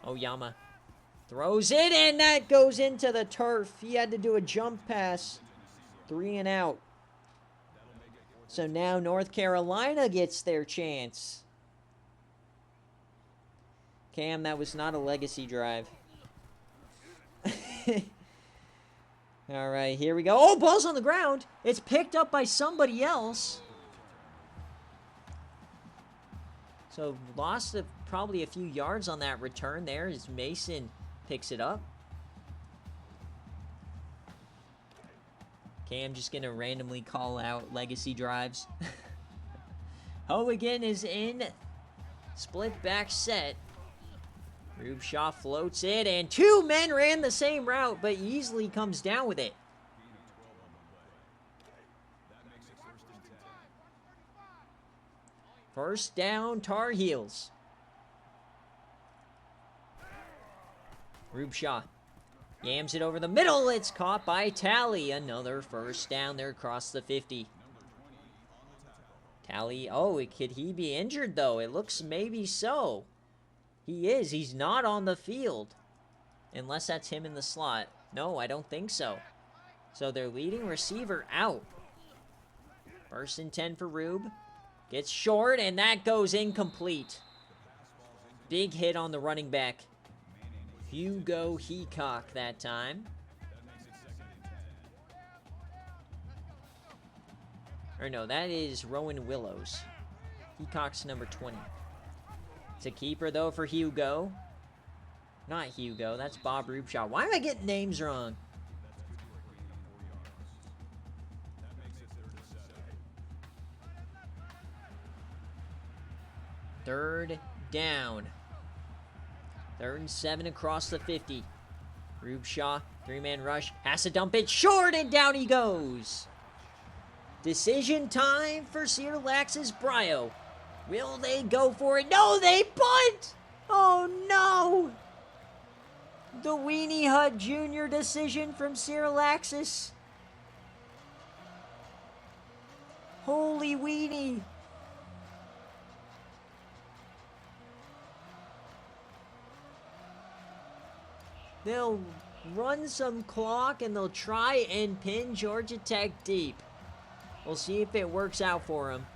Oyama throws it, and that goes into the turf. He had to do a jump pass. 3 and out. So now North Carolina gets their chance. Cam, that was not a legacy drive. All right, here we go. Oh, ball's on the ground. It's picked up by somebody else. So lost probably a few yards on that return there as Mason picks it up. Cam just going to randomly call out legacy drives. Howigan is in split back set. Rube Shaw floats it, and 2 men ran the same route, but easily comes down with it. First down, Tar Heels. Rube Shaw yams it over the middle. It's caught by Tally. Another first down there across the 50. Tally, could he be injured, though? It looks maybe so. He is. He's not on the field. Unless that's him in the slot. No, I don't think so. So their leading receiver out. 1st and 10 for Rube. Gets short, and that goes incomplete. Big hit on the running back. Hugo Heacock that time. Or no, that is Rowan Willows. Heacock's number 20. It's a keeper, though, for Hugo. Not Hugo. That's Bob Rubeshaw. Why am I getting names wrong? Third down. 3rd and 7 across the 50. Rubeshaw, 3-man rush. Has to dump it short, and down he goes. Decision time for Cedar Lax's Brio. Will they go for it? No, they punt! Oh, no! The Weenie Hut Jr. decision from Sirlaxis. Holy weenie. They'll run some clock and they'll try and pin Georgia Tech deep. We'll see if it works out for him.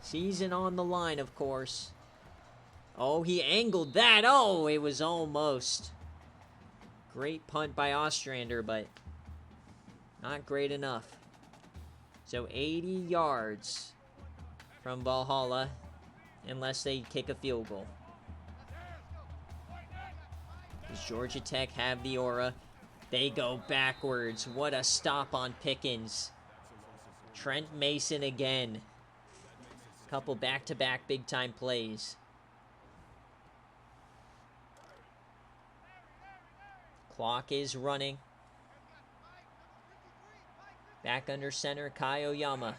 Season on the line, of course. Oh, he angled that. Oh, it was almost. Great punt by Ostrander, but not great enough. So 80 yards from Valhalla, unless they kick a field goal. Does Georgia Tech have the aura? They go backwards. What a stop on Pickens. Trent Mason again. Couple back-to-back big-time plays. Clock is running. Back under center, Kai Oyama.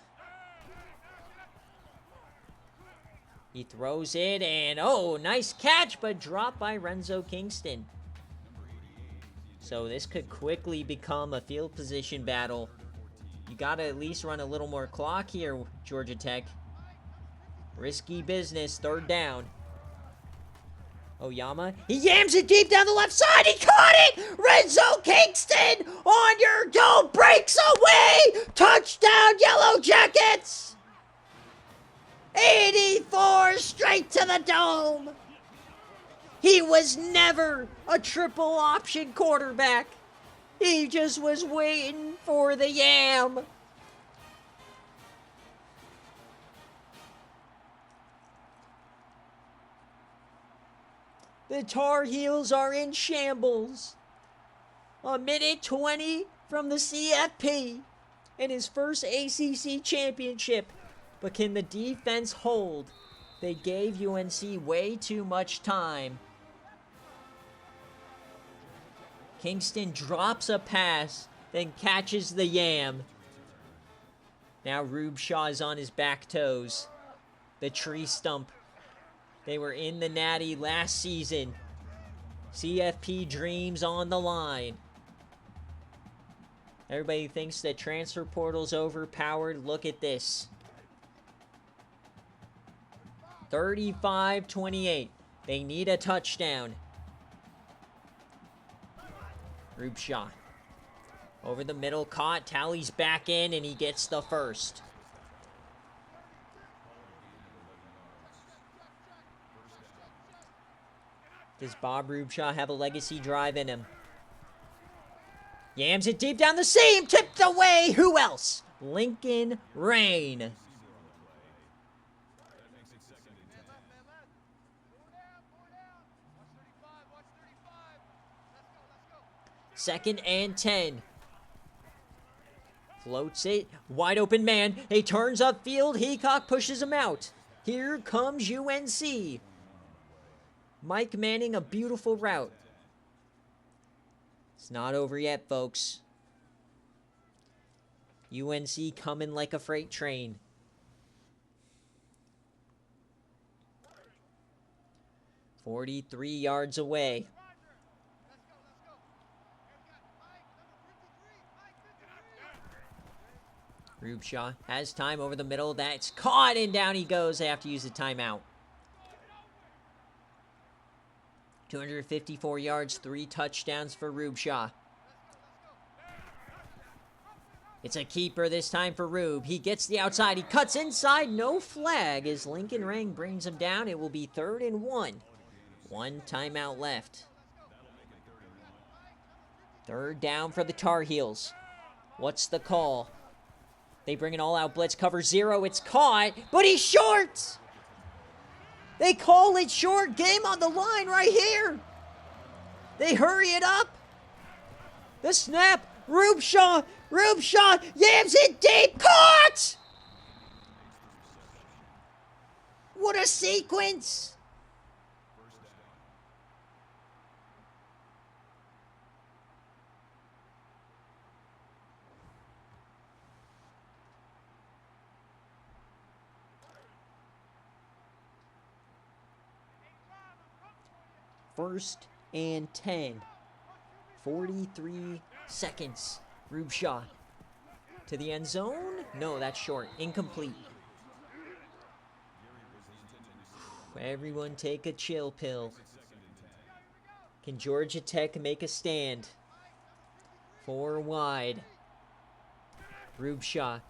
He throws it, and oh, nice catch, but dropped by Renzo Kingston. So this could quickly become a field position battle. You gotta at least run a little more clock here, Georgia Tech. Risky business, 3rd down. Oyama, he yams it deep down the left side, he caught it! Renzo Kingston on your goal, breaks away! Touchdown, Yellow Jackets! 84 straight to the dome! He was never a triple option quarterback. He just was waiting for the yam. The Tar Heels are in shambles. A minute 20 from the CFP in his first ACC championship. But can the defense hold? They gave UNC way too much time Kingston drops a pass, then catches the yam. Now Rube Shaw is on his back toes. The tree stump. They were in the Natty last season. CFP dreams on the line. Everybody thinks that transfer portal's overpowered. Look at this. 35-28. They need a touchdown. Rube Shaw. Over the middle, caught. Tally's back in, and he gets the first. Does Bob Rubeshaw have a legacy drive in him? Yams it deep down the seam, tipped away. Who else? Lincoln Rain. Second and 10. Floats it. Wide open man. He turns upfield. Heacock pushes him out. Here comes UNC. Mike Manning, a beautiful route. It's not over yet, folks. UNC coming like a freight train. "43 yards away. Rubeshaw has time over the middle. That's caught, and down he goes. They have to use the timeout. 254 yards, 3 touchdowns for Rubeshaw. It's a keeper this time for Rube. He gets the outside. He cuts inside. No flag as Lincoln Rang brings him down. It will be 3rd and 1. 1 timeout left. 3rd down for the Tar Heels. What's the call? They bring an all-out blitz, cover 0. It's caught, but he's short. They call it short. Game on the line right here. They hurry it up. The snap. Rubeshaw yams it deep. Caught! What a sequence. First and 10. 43 seconds. Rubeshaw to the end zone. No, that's short. Incomplete. Everyone take a chill pill. Can Georgia Tech make a stand? 4 wide. Rubeshaw.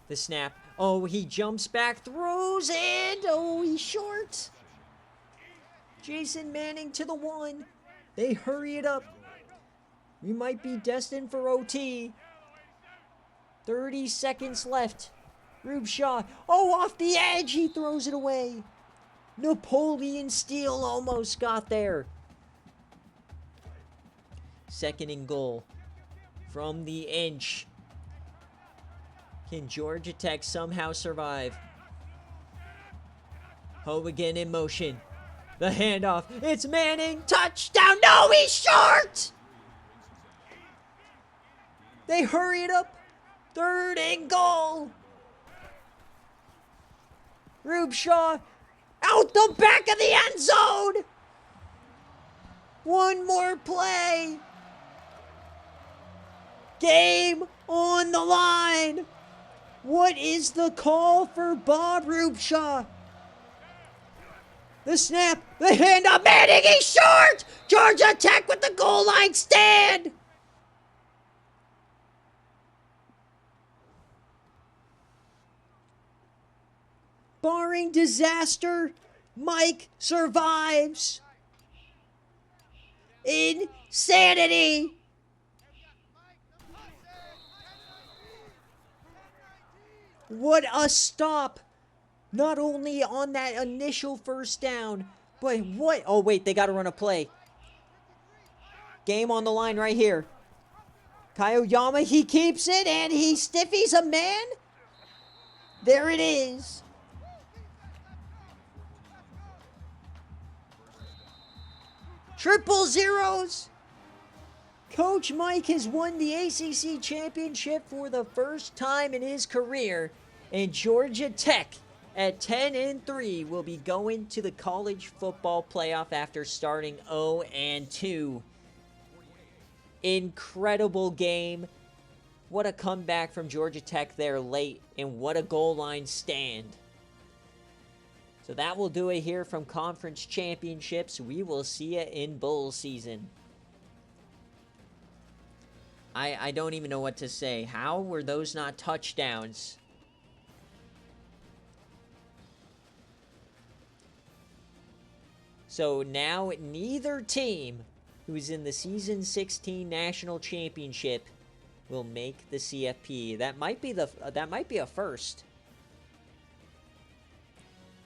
The snap. Oh, he jumps back, throws, and oh, he's short. Jason Manning to the 1. They hurry it up. We might be destined for OT. 30 seconds left. Rubeshaw. Oh, off the edge. He throws it away. Napoleon Steele almost got there. 2nd and goal. From the inch. Can Georgia Tech somehow survive? Hovigan in motion. The handoff. It's Manning. Touchdown. No, he's short. They hurry it up. 3rd and goal. Rubeshaw out the back of the end zone. 1 more play. Game on the line. What is the call for Bob Rubeshaw? The snap, the handoff, Manning, he's short! Georgia Tech with the goal line stand! Barring disaster, Mike survives. Insanity! What a stop! Not only on that initial 1st down, but what? Oh, wait, they got to run a play. Game on the line right here. Kayoyama, he keeps it, and he stiffies a man. There it is. Triple zeros. Coach Mike has won the ACC championship for the first time in his career, and Georgia Tech at 10-3 will be going to the college football playoff after starting 0-2. Incredible game. What a comeback from Georgia Tech there late, and what a goal line stand. So that will do it here from conference championships. We will see you in bowl season. I don't even know what to say. How were those not touchdowns? So now neither team who's in the season 16 national championship will make the CFP. That might be a first.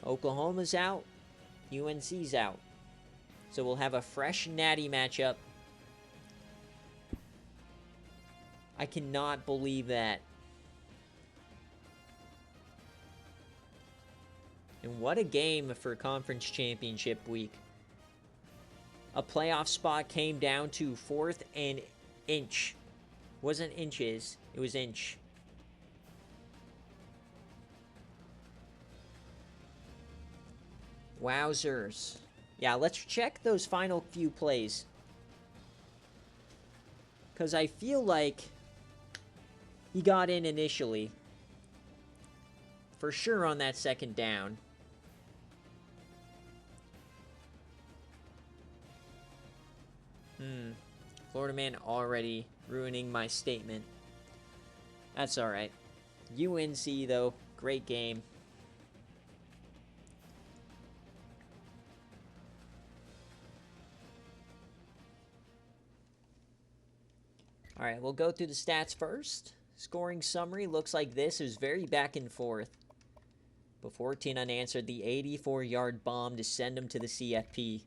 Oklahoma's out, UNC's out. So we'll have a fresh natty matchup. I cannot believe that. And what a game for conference championship week. A playoff spot came down to 4th and inch. Wasn't inches, it was inch. Wowzers. Yeah, let's check those final few plays. Because I feel like he got in initially. For sure on that second down. Florida man already ruining my statement. That's alright. UNC, though, great game. Alright, we'll go through the stats first. Scoring summary looks like this. It was very back and forth. But 14 unanswered. The 84-yard bomb to send him to the CFP.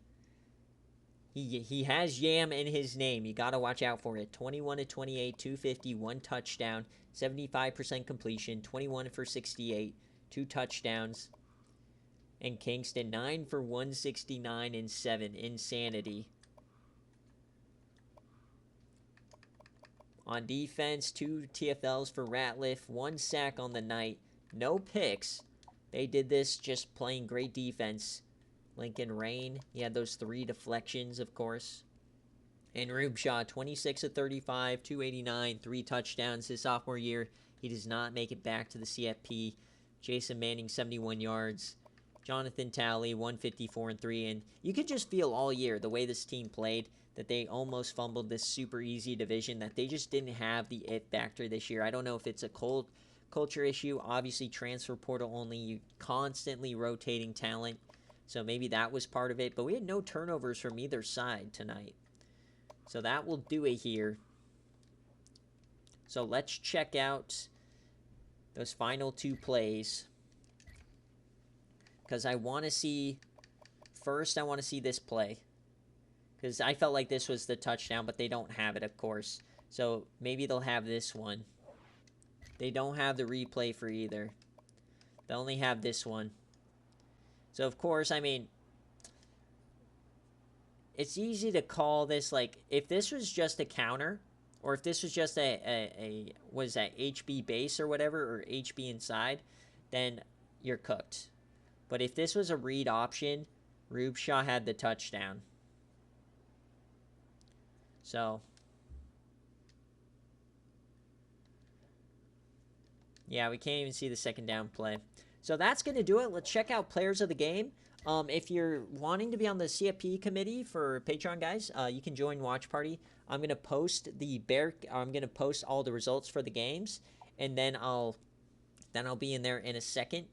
He has Yam in his name. You got to watch out for it. 21 of 28, 250, 1 touchdown, 75% completion, 21 for 68, 2 touchdowns. And Kingston 9 for 169 and 7. Insanity. On defense, 2 TFLs for Ratliff, 1 sack on the night, no picks. They did this just playing great defense. Lincoln Rain, he had those 3 deflections, of course. And Rubeshaw, 26 of 35, 289, 3 touchdowns his sophomore year. He does not make it back to the CFP. Jason Manning, 71 yards. Jonathan Talley, 154 and 3. And you could just feel all year the way this team played that they almost fumbled this super easy division, that they just didn't have the it factor this year. I don't know if it's a culture issue. Obviously, transfer portal only, constantly rotating talent. So maybe that was part of it. But we had no turnovers from either side tonight. So that will do it here. So let's check out those final 2 plays. Because I want to see... First, I want to see this play. Because I felt like this was the touchdown, but they don't have it, of course. So maybe they'll have this one. They don't have the replay for either. They only have this one. So, of course, I mean, it's easy to call this, like, if this was just a counter, or if this was just what is that, HB base or whatever, or HB inside, then you're cooked. But if this was a read option, Rubeshaw had the touchdown. So, yeah, we can't even see the second down play. So that's going to do it. Let's check out players of the game. If you're wanting to be on the CFP committee for Patreon guys, you can join Watch Party. I'm going to post all the results for the games, and then I'll be in there in a second.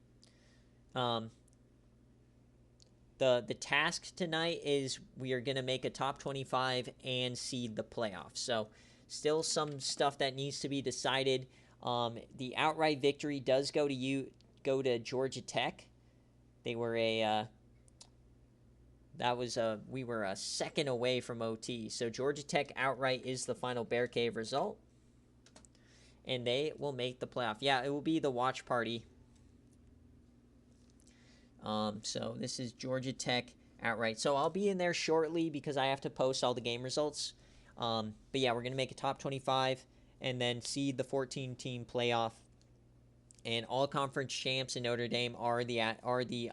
The task tonight is we are going to make a top 25 and seed the playoffs. So still some stuff that needs to be decided. The outright victory does go to Georgia Tech. They were we were a second away from OT. So Georgia Tech outright is the final BearCave result. And they will make the playoff. Yeah, it will be the watch party. So this is Georgia Tech outright. So I'll be in there shortly because I have to post all the game results. But yeah, we're going to make a top 25 and then seed the 14-team playoff. And all conference champs in Notre Dame are the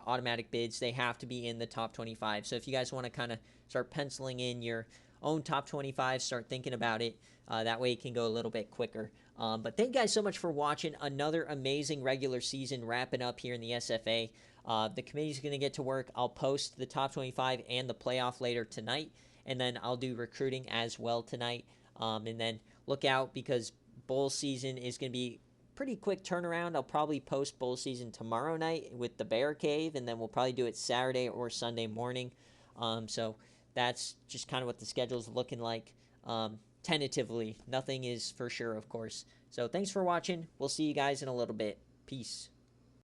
automatic bids. They have to be in the top 25. So if you guys want to kind of start penciling in your own top 25, start thinking about it. That way it can go a little bit quicker. But thank you guys so much for watching. Another amazing regular season wrapping up here in the SFA. The committee's going to get to work. I'll post the top 25 and the playoff later tonight. And then I'll do recruiting as well tonight. And then look out because bowl season is going to be pretty quick turnaround. I'll probably post bowl season tomorrow night with the BearCave, and then we'll probably do it Saturday or Sunday morning. So that's just kind of what the schedule is looking like. Tentatively, nothing is for sure, of course. So thanks for watching. We'll see you guys in a little bit. Peace.